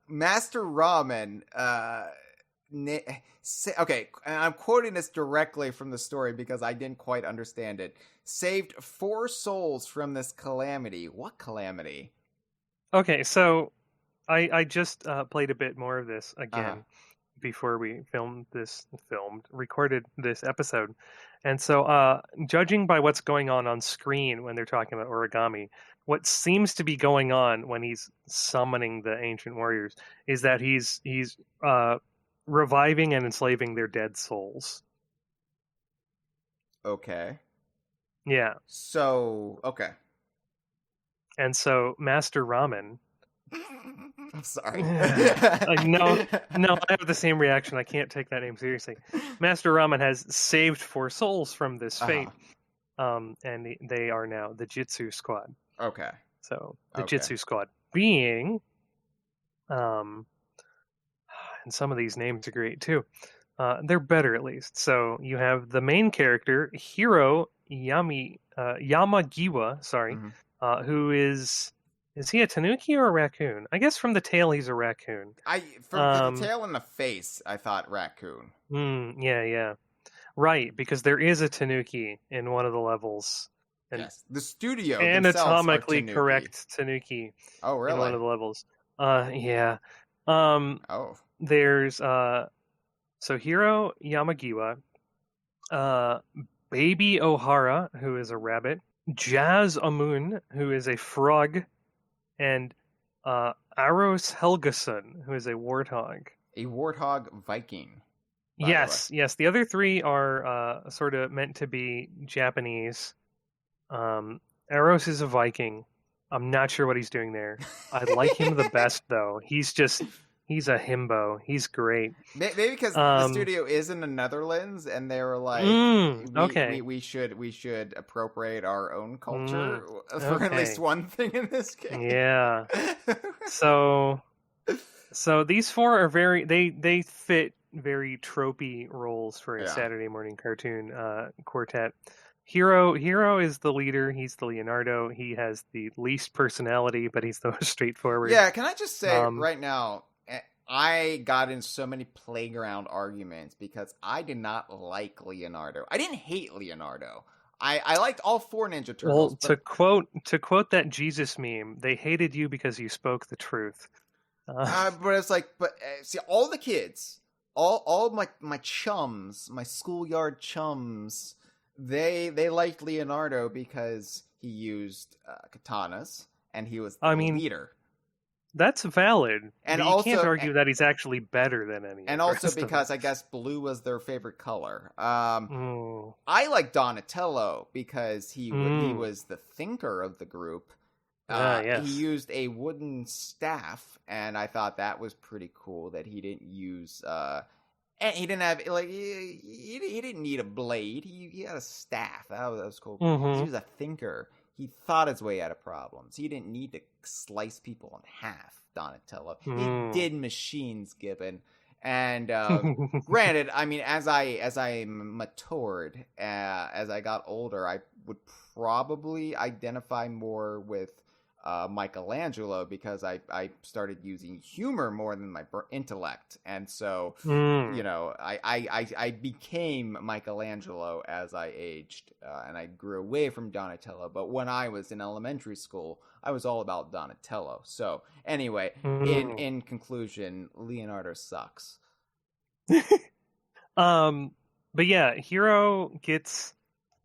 Master Ramen. Okay, I'm quoting this directly from the story because I didn't quite understand it. Saved 4 souls from this calamity. What calamity? Okay, so I just played a bit more of this again before we recorded this episode. And so judging by what's going on screen when they're talking about origami, what seems to be going on when he's summoning the ancient warriors is that he's reviving and enslaving their dead souls. Okay. Yeah. So, okay. And so Master Ramen... I'm sorry. No, I have the same reaction. I can't take that name seriously. Master Ramen has saved 4 souls from this fate, and they are now the Jitsu Squad. Okay. So the Jitsu Squad being, and some of these names are great too. They're better at least. So you have the main character, Hiro Yamagiwa. Sorry, who is he a tanuki or a raccoon? I guess from the tail he's a raccoon. From the tail and the face, I thought raccoon. Yeah. Right, because there is a tanuki in one of the levels. And yes, the studio anatomically correct tanuki. Oh, really? In one of the levels. Yeah. There's so Hiro Yamagiwa, Baby Ohara, who is a rabbit, Jazz Amun, who is a frog, and Aros Helgason, who is a warthog. A warthog Viking. Yes. The other 3 are sort of meant to be Japanese. Aros is a Viking. I'm not sure what he's doing there. I like him the best, though. He's a himbo. He's great. Maybe because the studio is in the Netherlands, and they were like, we should appropriate our own culture for at least one thing in this game. Yeah. So these 4 are they fit very tropey roles for a Saturday morning cartoon quartet. Hiro is the leader. He's the Leonardo. He has the least personality, but he's the most straightforward. Yeah, can I just say right now, I got in so many playground arguments because I did not like Leonardo. I didn't hate Leonardo. I liked all 4 Ninja Turtles. Well, to quote that Jesus meme, they hated you because you spoke the truth. But it's like, see, all the kids, all my chums, my schoolyard chums, they liked Leonardo because he used katanas and he was the leader. That's valid. And you also, can't argue that he's actually better than any. And also because I guess blue was their favorite color. I like Donatello because he was the thinker of the group. Yes. He used a wooden staff, and I thought that was pretty cool that he didn't use. And he didn't have he didn't need a blade. He had a staff. That was cool. He was a thinker. He thought his way out of problems. He didn't need to slice people in half, Donatello. He did machines, Gibbon. And granted, I mean, as I matured, as I got older, I would probably identify more with Michelangelo because I started using humor more than my intellect, and so I became Michelangelo as I aged, and I grew away from Donatello. But when I was in elementary school, I was all about Donatello. So anyway, in conclusion, Leonardo sucks. But yeah, Hero gets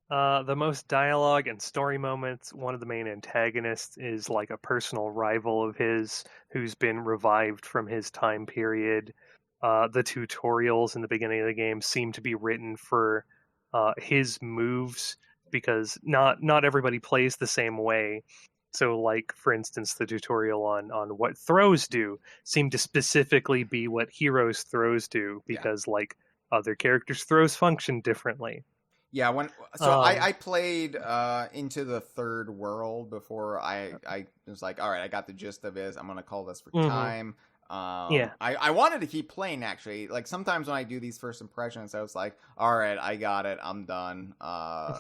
the most dialogue and story moments. One of the main antagonists is like a personal rival of his who's been revived from his time period. The tutorials in the beginning of the game seem to be written for his moves because not everybody plays the same way. So, like, for instance, the tutorial on what throws do seemed to specifically be what Hero's throws do because, like, other characters' throws function differently. Yeah, I played into the third world before I was like, all right, I got the gist of this. I'm gonna call this for time. I wanted to keep playing actually. Like sometimes when I do these first impressions, I was like, all right, I got it, I'm done. But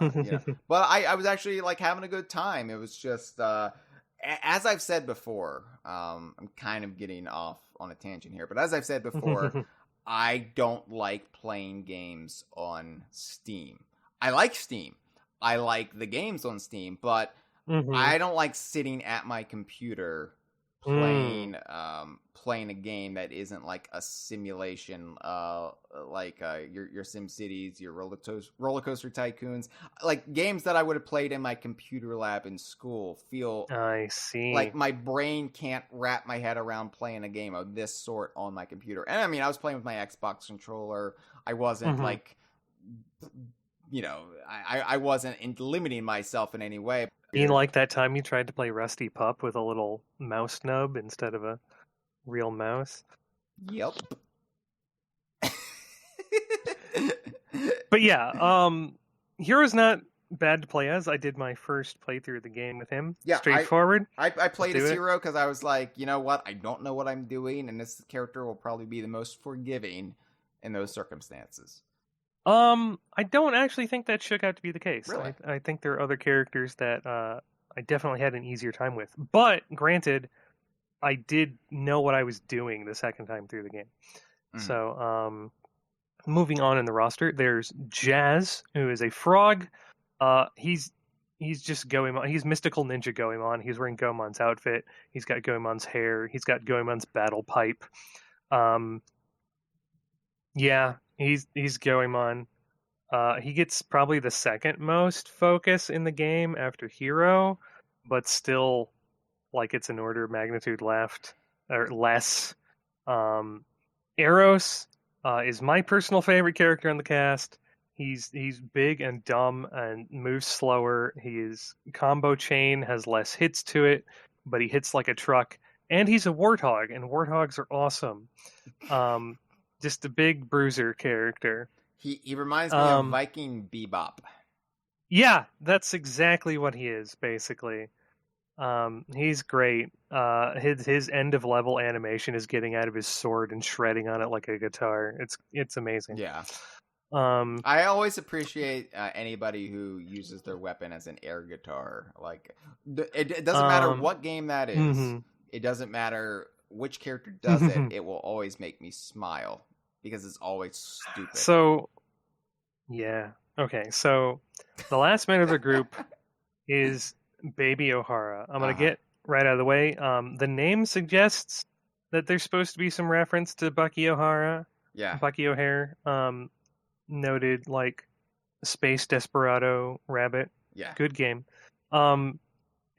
I was actually like having a good time. It was just as I've said before. I'm kind of getting off on a tangent here, but as I've said before, I don't like playing games on Steam. I like Steam. I like the games on Steam, but I don't like sitting at my computer playing playing a game that isn't like a simulation, like your SimCities, your Roller Coaster Tycoons, like games that I would have played in my computer lab in school. I see. Like my brain can't wrap my head around playing a game of this sort on my computer. And I mean, I was playing with my Xbox controller. I wasn't like, I wasn't limiting myself in any way. Being like that time you tried to play Rusty Pup with a little mouse nub instead of a real mouse. Yep. But yeah, Hero's not bad to play as. I did my first playthrough of the game with him. Yeah, straightforward. I played as Hero because I was like, you know what? I don't know what I'm doing, and this character will probably be the most forgiving in those circumstances. I don't actually think that shook out to be the case. Really? I think there are other characters that I definitely had an easier time with. But granted, I did know what I was doing the second time through the game. So, moving on in the roster, there's Jazz, who is a frog. He's just Goemon. He's mystical ninja Goemon. He's wearing Goemon's outfit. He's got Goemon's hair. He's got Goemon's battle pipe. Yeah, he's Goemon. He gets probably the second most focus in the game after Hero, but still, like, it's an order of magnitude left or less. Eros is my personal favorite character on the cast. He's big and dumb and moves slower. His combo chain has less hits to it, but he hits like a truck. And he's a warthog, and warthogs are awesome. Just a big bruiser character. He reminds me of Viking Bebop. Yeah, that's exactly what he is, basically. He's great. His end of level animation is getting out of his sword and shredding on it like a guitar. It's amazing. Yeah. I always appreciate anybody who uses their weapon as an air guitar. Like it doesn't matter what game that is. It doesn't matter which character does it. It will always make me smile because it's always stupid. So, yeah. Okay. So the last member of the group is Baby O'Hara. I'm going to get right out of the way. The name suggests that there's supposed to be some reference to Bucky O'Hara. Yeah. Bucky O'Hare. Noted, like, space desperado rabbit. Yeah. Good game.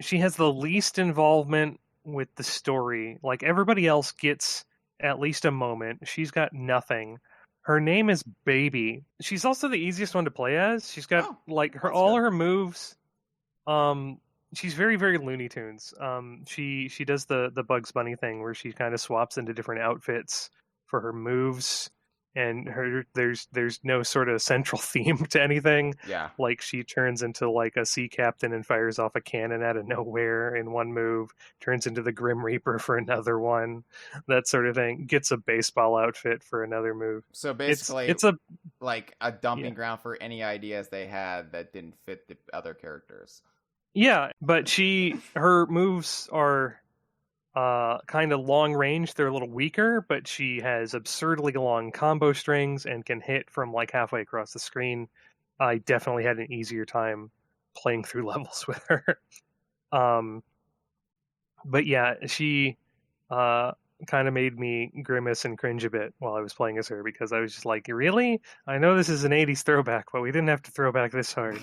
She has the least involvement with the story. Like, everybody else gets at least a moment. She's got nothing. Her name is Baby. She's also the easiest one to play as. She's got all her moves. She's very, very Looney Tunes. She does the Bugs Bunny thing where she kind of swaps into different outfits for her moves. and there's no sort of central theme to anything. Yeah. Like she turns into like a sea captain and fires off a cannon out of nowhere in one move, turns into the Grim Reaper for another one, that sort of thing. Gets a baseball outfit for another move. So basically, It's a like a dumping yeah. ground for any ideas they had that didn't fit the other characters. Yeah, but her moves are kind of long range. They're a little weaker, but she has absurdly long combo strings and can hit from like halfway across the screen. I definitely had an easier time playing through levels with her. But yeah, she kind of made me grimace and cringe a bit while I was playing as her, because I was just like, really? I know this is an 80s throwback, but we didn't have to throw back this hard.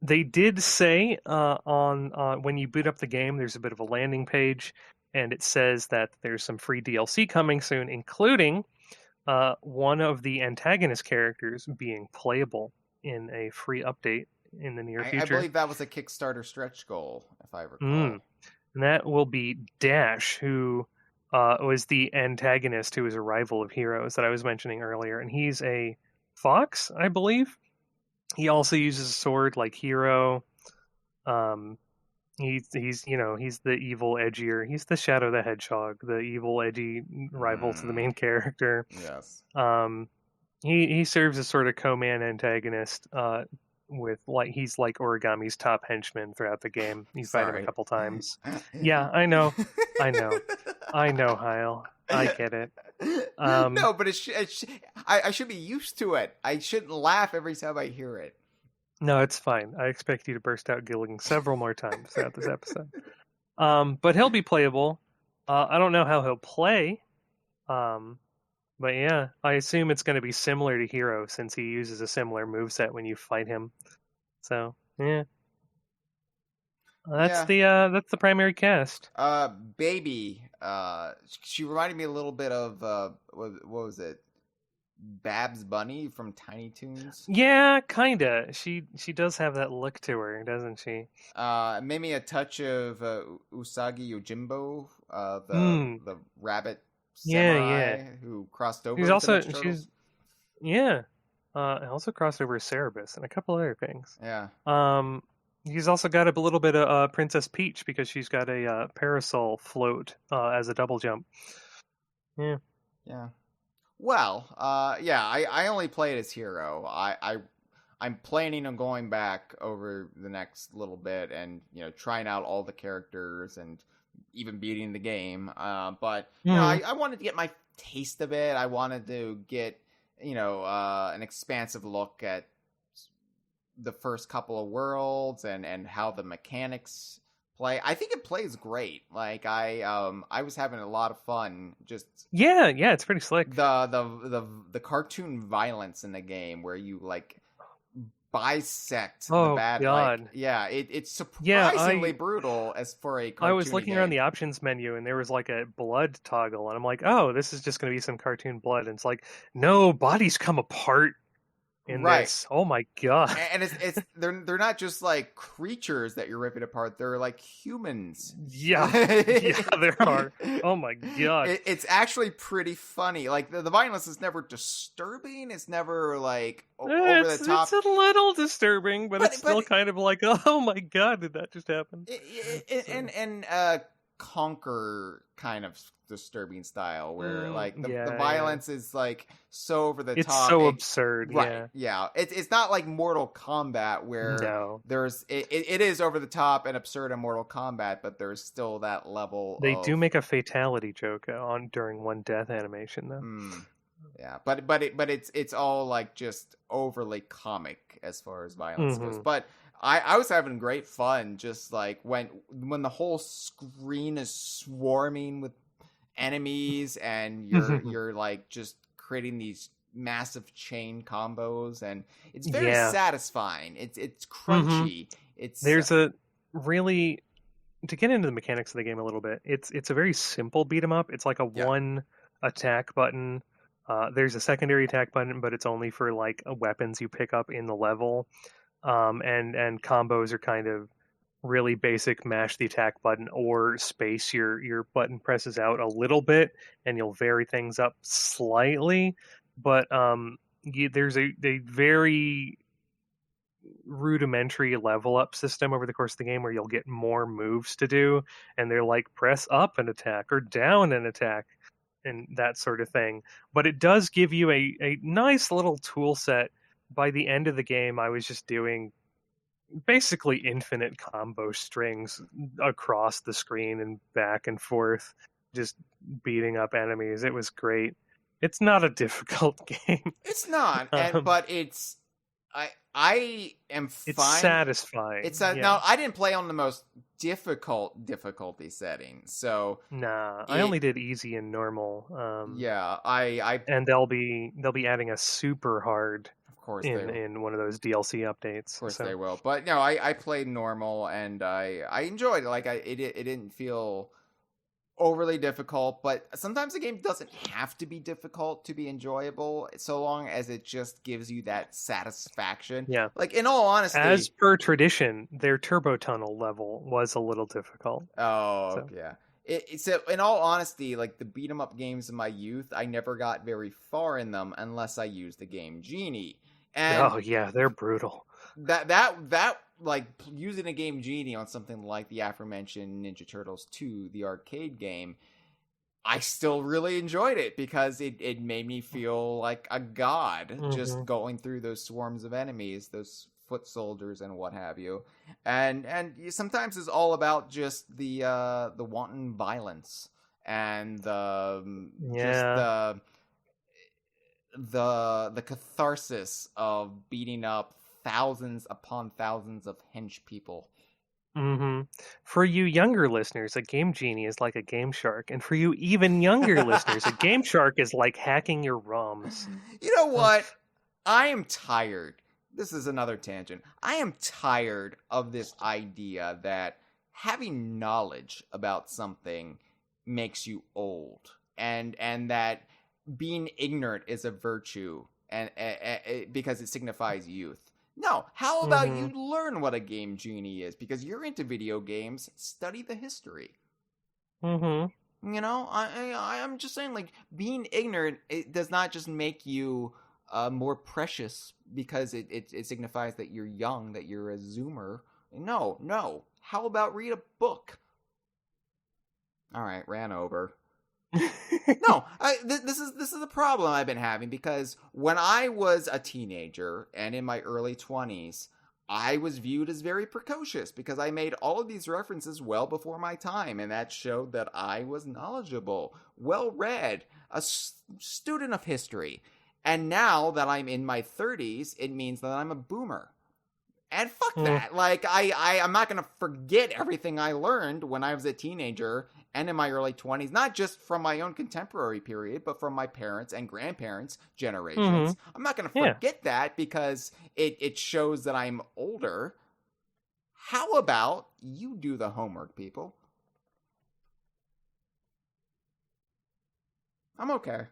They did say on when you boot up the game, there's a bit of a landing page, and it says that there's some free DLC coming soon, including one of the antagonist characters being playable in a free update in the near future. I believe that was a Kickstarter stretch goal, if I recall. And that will be Dash, who was the antagonist who is a rival of Heroes that I was mentioning earlier, and he's a fox, I believe. He also uses a sword like Hero. He's the evil edgier. He's the Shadow the Hedgehog, the evil edgy rival to the main character. Yes. He serves as sort of co-man antagonist. With like he's like Origami's top henchman throughout the game. You fight him a couple times. Yeah, I know, Hyle. I get it. No, but I should be used to it. I shouldn't laugh every time I hear it. No, it's fine. I expect you to burst out giggling several more times throughout this episode. But he'll be playable. I don't know how he'll play. But yeah, I assume it's going to be similar to Hero, since he uses a similar moveset when you fight him. So yeah, that's the primary cast. Baby, she reminded me a little bit of what was it? Babs Bunny from Tiny Toons. Yeah, kinda. She does have that look to her, doesn't she? Maybe a touch of Usagi Yojimbo, the rabbit samurai who crossed over. She's also crossed over Cerebus and a couple other things. Yeah. He's also got a little bit of Princess Peach, because she's got a parasol float as a double jump. Yeah. Yeah. Well, I only played as Hero. I'm planning on going back over the next little bit and trying out all the characters and even beating the game. But I wanted to get my taste of it. I wanted to get an expansive look at the first couple of worlds and how the mechanics play. I think it plays great. Like I was having a lot of fun. Just yeah, it's pretty slick. The cartoon violence in the game where you like bisect the bad. God. Like, it's surprisingly brutal as for a cartoon. I was looking around the options menu and there was like a blood toggle, and I'm like, oh, this is just going to be some cartoon blood. And it's like, no, bodies come apart in this. Oh my god. And it's they're not just like creatures that you're ripping apart, they're like humans. Yeah there are. Oh my god. It's actually pretty funny. Like the violence is never disturbing, it's never like over the top. It's a little disturbing, but it's still kind of like, oh my god, did that just happen? And Conquer kind of disturbing style where like the violence is like so over the top. It's so absurd. Right. Yeah. It's not like Mortal Kombat where there's it is over the top and absurd in Mortal Kombat, but there's still that level. They do make a fatality joke during one death animation though. Yeah, but it's all like just overly comic as far as violence goes. But I was having great fun, just like when the whole screen is swarming with enemies and you're like just creating these massive chain combos, and it's very satisfying. It's crunchy. There's a really, to get into the mechanics of the game a little bit, it's a very simple beat 'em up. It's like a one attack button. There's a secondary attack button, but it's only for like weapons you pick up in the level. And combos are kind of really basic mash the attack button or space your button presses out a little bit, and you'll vary things up slightly. But there's a very rudimentary level up system over the course of the game where you'll get more moves to do, and they're like press up and attack or down and attack and that sort of thing. But it does give you a nice little tool set. By the end of the game, I was just doing basically infinite combo strings across the screen and back and forth, just beating up enemies. It was great. It's not a difficult game. It's not, but it's I am fine. It's satisfying. Now I didn't play on the most difficulty setting, so I only did easy and normal. And they'll be adding a super hard. Of course, in one of those DLC updates. Of course they will. But no, I played normal and I enjoyed it. Like it didn't feel overly difficult, but sometimes the game doesn't have to be difficult to be enjoyable, so long as it just gives you that satisfaction. Yeah. Like, in all honesty, as per tradition, their turbo tunnel level was a little difficult. Oh, yeah. So in all honesty, like the beat 'em up games in my youth, I never got very far in them unless I used the Game Genie. And oh yeah, they're brutal. That like using a Game Genie on something like the aforementioned Ninja Turtles 2, the arcade game, I still really enjoyed it because it made me feel like a god just going through those swarms of enemies, those foot soldiers and what have you. And sometimes it's all about just the wanton violence and the catharsis of beating up thousands upon thousands of hench people. For you younger listeners, a Game Genie is like a Game Shark, and for you even younger listeners, a Game Shark is like hacking your ROMs. You know what? I am tired. This is another tangent. I am tired of this idea that having knowledge about something makes you old, and that being ignorant is a virtue, and because it signifies youth. No, how about you learn what a Game Genie is? Because you're into video games, study the history. You know, I'm just saying, like, being ignorant, it does not just make you more precious because it signifies that you're young, that you're a zoomer. No. How about read a book? All right, ran over. No, this is the problem I've been having, because when I was a teenager and in my early 20s, I was viewed as very precocious because I made all of these references well before my time, and that showed that I was knowledgeable, well-read, a student of history. And now that I'm in my 30s, it means that I'm a boomer. And fuck that. Like, I'm not going to forget everything I learned when I was a teenager and in my early 20s, not just from my own contemporary period, but from my parents' and grandparents' generations. I'm not going to forget that because it shows that I'm older. How about you do the homework, people? I'm okay.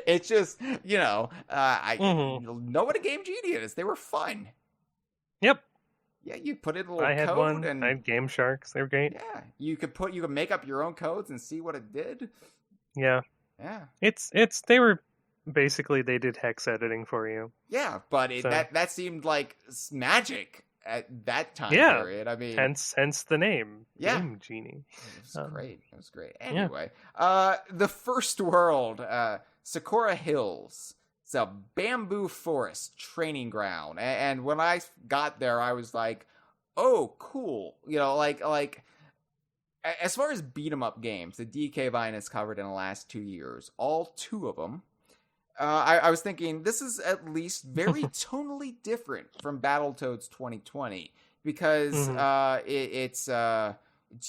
It's just, you know, I know what a Game Genie is. They were fun. Yep. Yeah, you put in a little I had code one. and I had Game Sharks. They were great. Yeah, you could make up your own codes and see what it did. Yeah. They were basically, they did hex editing for you. Yeah, but that seemed like magic at that time period. I mean, hence the name. Game Genie. It was great. It was great. Anyway, the first world, Sakura Hills. It's a bamboo forest training ground. And when I got there, I was like, oh, cool. You know, like as far as beat 'em up games, the DK Vine has covered in the last 2 years, all 2 of them. I was thinking this is at least very tonally different from Battletoads 2020 because it's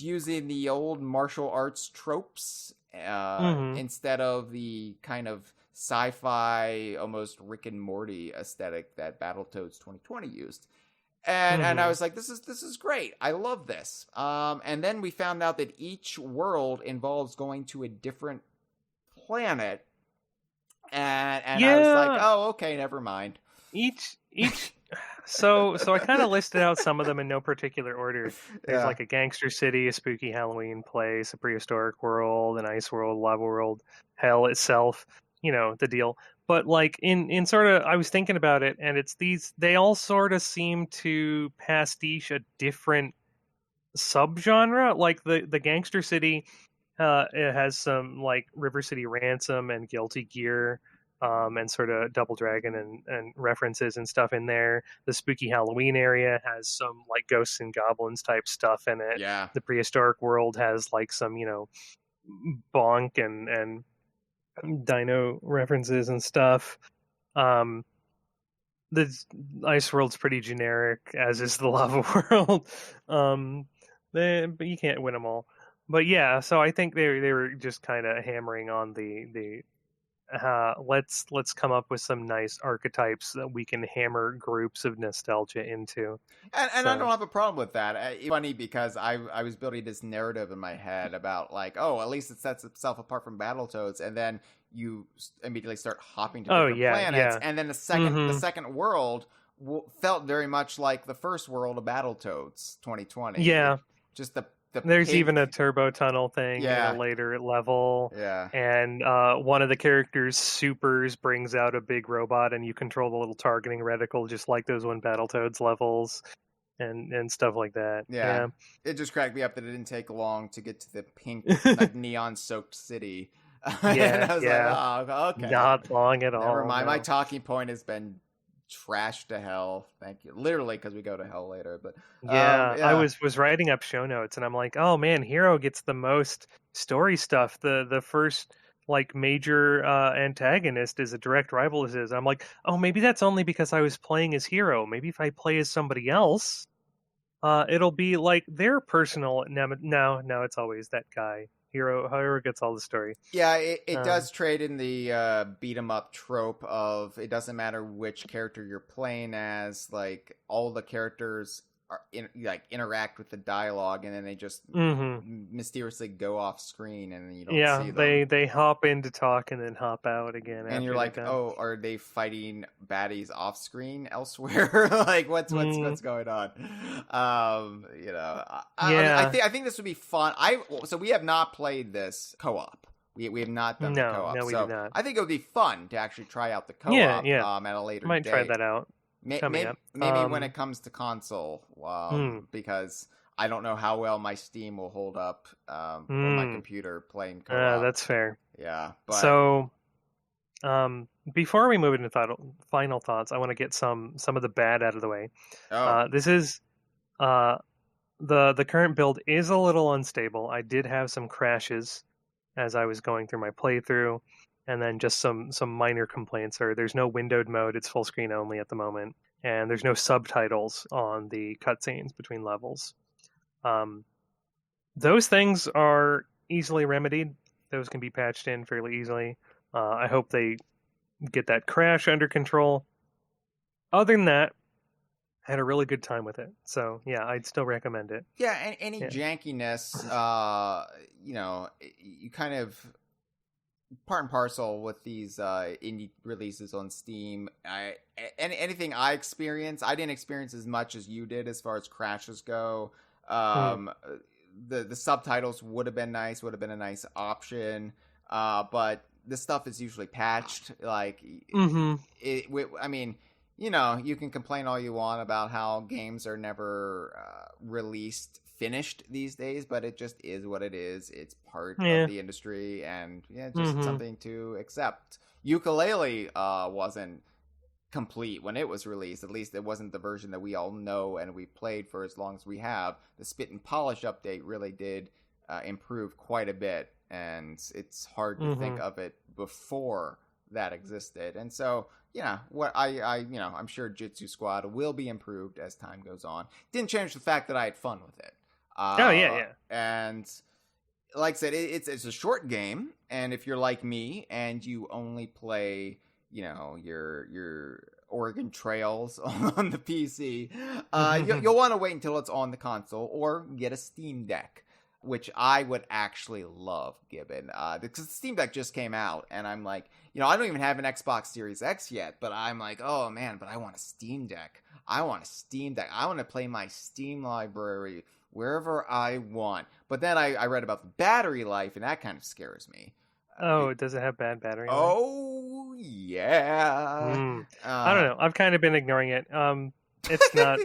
using the old martial arts tropes instead of the kind of sci-fi, almost Rick and Morty aesthetic that Battletoads 2020 used. And I was like, this is great. I love this. And then we found out that each world involves going to a different planet. And I was like, oh, okay, never mind. Each So I kind of listed out some of them in no particular order. There's Yeah. like a gangster city, a spooky Halloween place, a prehistoric world, an ice world, lava world, hell itself, the deal. But like in sort of I was thinking about it, and it's these they all sort of seem to pastiche a different subgenre. Like the gangster city, it has some like River City Ransom and Guilty Gear, and sort of Double Dragon and references and stuff in there. The spooky Halloween area has some like ghosts and goblins type stuff in it. Yeah. The prehistoric world has like some bonk and dino references and stuff. The ice world's pretty generic, as is the lava world. But you can't win them all. But yeah, so I think they were just kind of hammering on the let's come up with some nice archetypes that we can hammer groups of nostalgia into. And I don't have a problem with that. It's funny because I was building this narrative in my head about like, oh, at least it sets itself apart from Battletoads, and then you immediately start hopping to different planets, and then the second world felt very much like the first world of Battletoads 2020. Yeah, just the there's pink... even a turbo tunnel thing in a later level. Yeah. And one of the characters' supers brings out a big robot, and you control the little targeting reticle, just like those one Battletoads levels, and stuff like that. Yeah. It just cracked me up that it didn't take long to get to the pink, like neon-soaked city. And I was like, oh, okay. Not long at all. Never mind. No. My talking point has been trashed to hell. Thank you. Literally, because we go to hell later. But I was writing up show notes, and I'm like, oh man, Hero gets the most story stuff. The first like major antagonist is a direct rival of his. I'm like, oh, maybe that's only because I was playing as Hero. Maybe if I play as somebody else, it'll be like their personal. No, it's always that guy. Hero gets all the story. Yeah, it does trade in the beat 'em up trope of it doesn't matter which character you're playing as, like all the characters are interact with the dialogue, and then they just mysteriously go off screen, and then you don't see them. They hop in to talk and then hop out again. And you're like, oh, are they fighting baddies off screen elsewhere? Like, what's going on? I think this would be fun. So we have not played this co-op. We have not done the co-op. No, we did not. I think it would be fun to actually try out the co-op at a later Might date. try that out. Maybe when it comes to console, because I don't know how well my Steam will hold up on my computer playing co-op. That's fair. Yeah. But... So, before we move into final thoughts, I want to get some of the bad out of the way. This is the current build is a little unstable. I did have some crashes as I was going through my playthrough. And then just some minor complaints are there's no windowed mode, it's full screen only at the moment, and there's no subtitles on the cutscenes between levels. Those things are easily remedied. Those can be patched in fairly easily. I hope they get that crash under control. Other than that, I had a really good time with it. So, yeah, I'd still recommend it. Yeah, and any jankiness, you kind of... part and parcel with these indie releases on Steam. Anything I didn't experience as much as you did as far as crashes go. The subtitles would have been nice, would have been a nice option, but this stuff is usually patched. Like, you can complain all you want about how games are never released finished these days, but it just is what it is. It's part of the industry, and just something to accept. Yooka-Laylee wasn't complete when it was released. At least it wasn't the version that we all know and we played for as long as we have. The Spit and Polish update really did improve quite a bit, and it's hard to think of it before that existed. And so I'm sure Jitsu Squad will be improved as time goes on. Didn't change the fact that I had fun with it. And like I said, it's a short game, and if you're like me and you only play, your Oregon Trails on the PC, you'll want to wait until it's on the console or get a Steam Deck, which I would actually love, Gibbon, because the Steam Deck just came out, and I'm like, I don't even have an Xbox Series X yet, but I'm like, oh man, but I want a Steam Deck. I want a Steam Deck. I want to play my Steam library wherever I want. But then I read about the battery life, and that kind of scares me. Oh, does it have bad battery life? Oh, yeah. I don't know. I've kind of been ignoring it. It's not.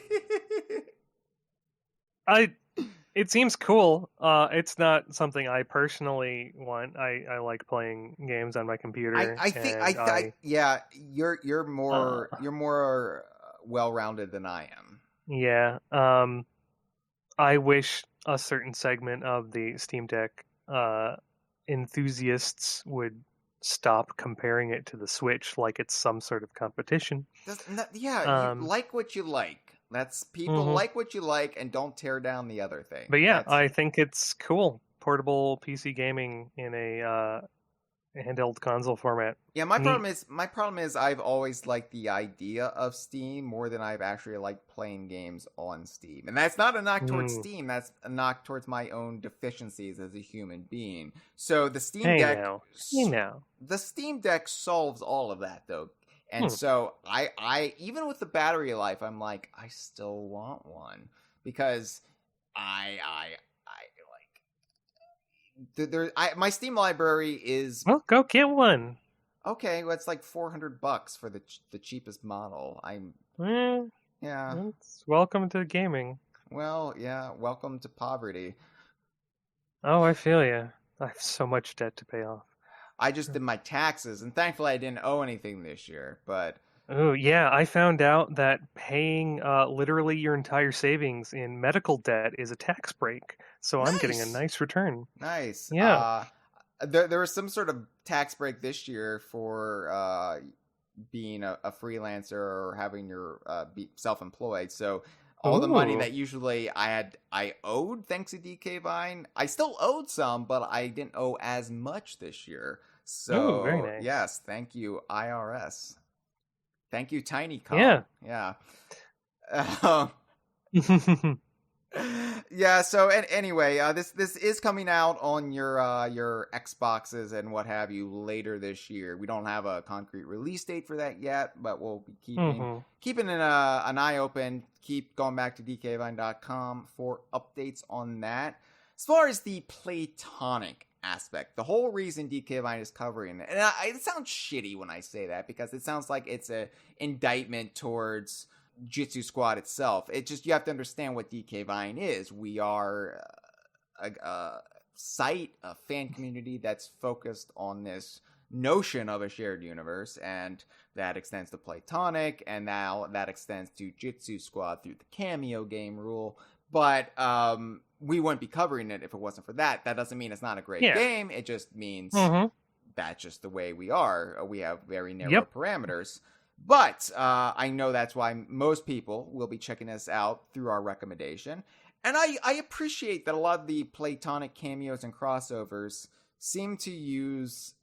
It seems cool. It's not something I personally want. I like playing games on my computer. I think yeah, you're more well-rounded than I am. Yeah. I wish a certain segment of the Steam Deck enthusiasts would stop comparing it to the Switch like it's some sort of competition. You like what you like. That's people like what you like and don't tear down the other thing. But yeah, I think it's cool. Portable PC gaming in a handheld console format. Yeah, my problem is I've always liked the idea of Steam more than I've actually liked playing games on Steam. And that's not a knock towards Steam, that's a knock towards my own deficiencies as a human being. So the Steam Deck the Steam Deck solves all of that though. And so I even with the battery life, I'm like, I still want one because my Steam library is. Well, go get one. Okay, well, it's like $400 for the cheapest model. Yeah. It's welcome to gaming. Well, yeah, welcome to poverty. Oh, I feel you. I have so much debt to pay off. I just did my taxes, and thankfully I didn't owe anything this year, but... Oh, yeah, I found out that paying literally your entire savings in medical debt is a tax break, so I'm getting a nice return. Nice. Yeah. There was some sort of tax break this year for being a freelancer or having your be self-employed, so... All the money that usually I owed thanks to DK Vine, I still owed some, but I didn't owe as much this year. So, very nice. Yes, thank you, IRS. Thank you, TinyCon. Yeah. Yeah, so anyway, this is coming out on your Xboxes and what have you later this year. We don't have a concrete release date for that yet, but we'll be keeping an eye open. Keep going back to dkvine.com for updates on that. As far as the platonic aspect, the whole reason DK Vine is covering it, and it sounds shitty when I say that because it sounds like it's a indictment towards Jitsu Squad itself. It just, you have to understand what DK Vine is. We are a site, a fan community that's focused on this notion of a shared universe, and that extends to Platonic, and now that extends to Jitsu Squad through the Cameo Game rule. But we wouldn't be covering it if it wasn't for that. That doesn't mean it's not a great game. It just means that's just the way we are. We have very narrow parameters. But I know that's why most people will be checking us out through our recommendation. And I appreciate that a lot of the Platonic cameos and crossovers seem to use,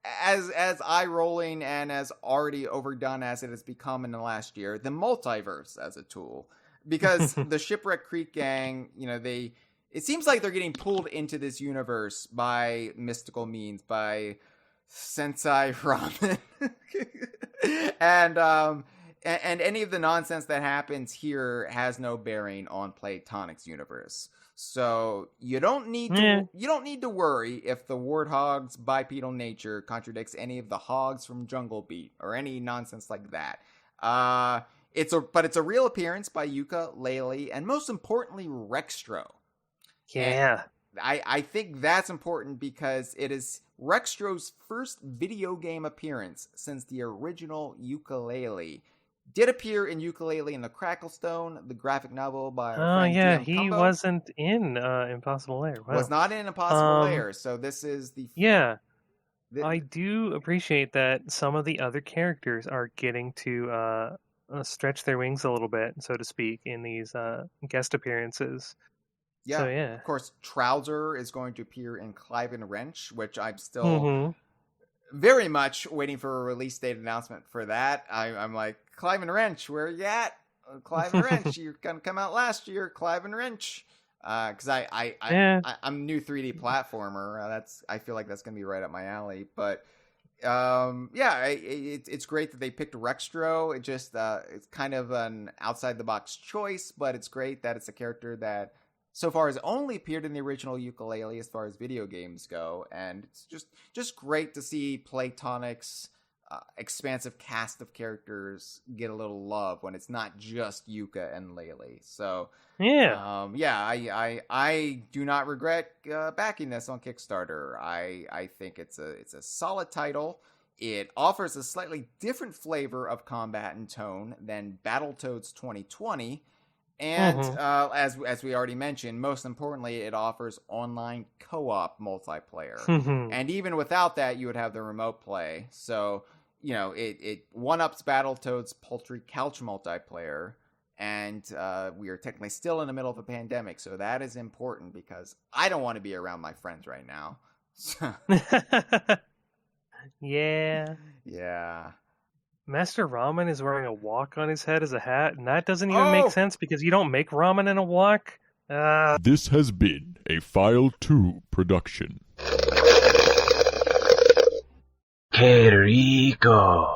as eye-rolling and as already overdone as it has become in the last year, the multiverse as a tool. Because the Shipwreck Creek gang, it seems like they're getting pulled into this universe by mystical means, by Sensei Ramen. And any of the nonsense that happens here has no bearing on Platonic's universe. So you don't need to worry if the warthog's bipedal nature contradicts any of the hogs from Jungle Beat or any nonsense like that. But it's a real appearance by Yooka-Laylee, and most importantly, Rextro. Yeah. And I think that's important because it is Rextro's first video game appearance since the original Yooka-Laylee. Did appear in Yooka-Laylee and the Cracklestone, the graphic novel by our friend DM he Cumbo. wasn't in Impossible Lair. Wow. Was not in Impossible Lair, so this is the... Yeah. I do appreciate that some of the other characters are getting to stretch their wings a little bit, so to speak, in these guest appearances. Yeah, so, yeah. Of course, Trouser is going to appear in Clive and Wrench, which I'm still very much waiting for a release date announcement for that. I'm like, Clive and Wrench, where are you at? Clive and Wrench, you're going to come out last year, Clive and Wrench. Because I'm new 3D platformer. I feel like that's going to be right up my alley. But It's great that they picked Rextro. It just it's kind of an outside the box choice, but it's great that it's a character that so far has only appeared in the original Yooka-Laylee as far as video games go, and it's just great to see Playtonic's expansive cast of characters get a little love when it's not just Yuka and Laylee. So I do not regret backing this on Kickstarter. I think it's a solid title. It offers a slightly different flavor of combat and tone than Battletoads 2020. And as we already mentioned, most importantly, it offers online co-op multiplayer. And even without that, you would have the remote play. So, it one-ups Battletoads' paltry couch multiplayer. And we are technically still in the middle of a pandemic, so that is important because I don't want to be around my friends right now. Yeah. Yeah. Master Ramen is wearing a wok on his head as a hat, and that doesn't even make sense because you don't make ramen in a wok. This has been a File 2 production. Que rico.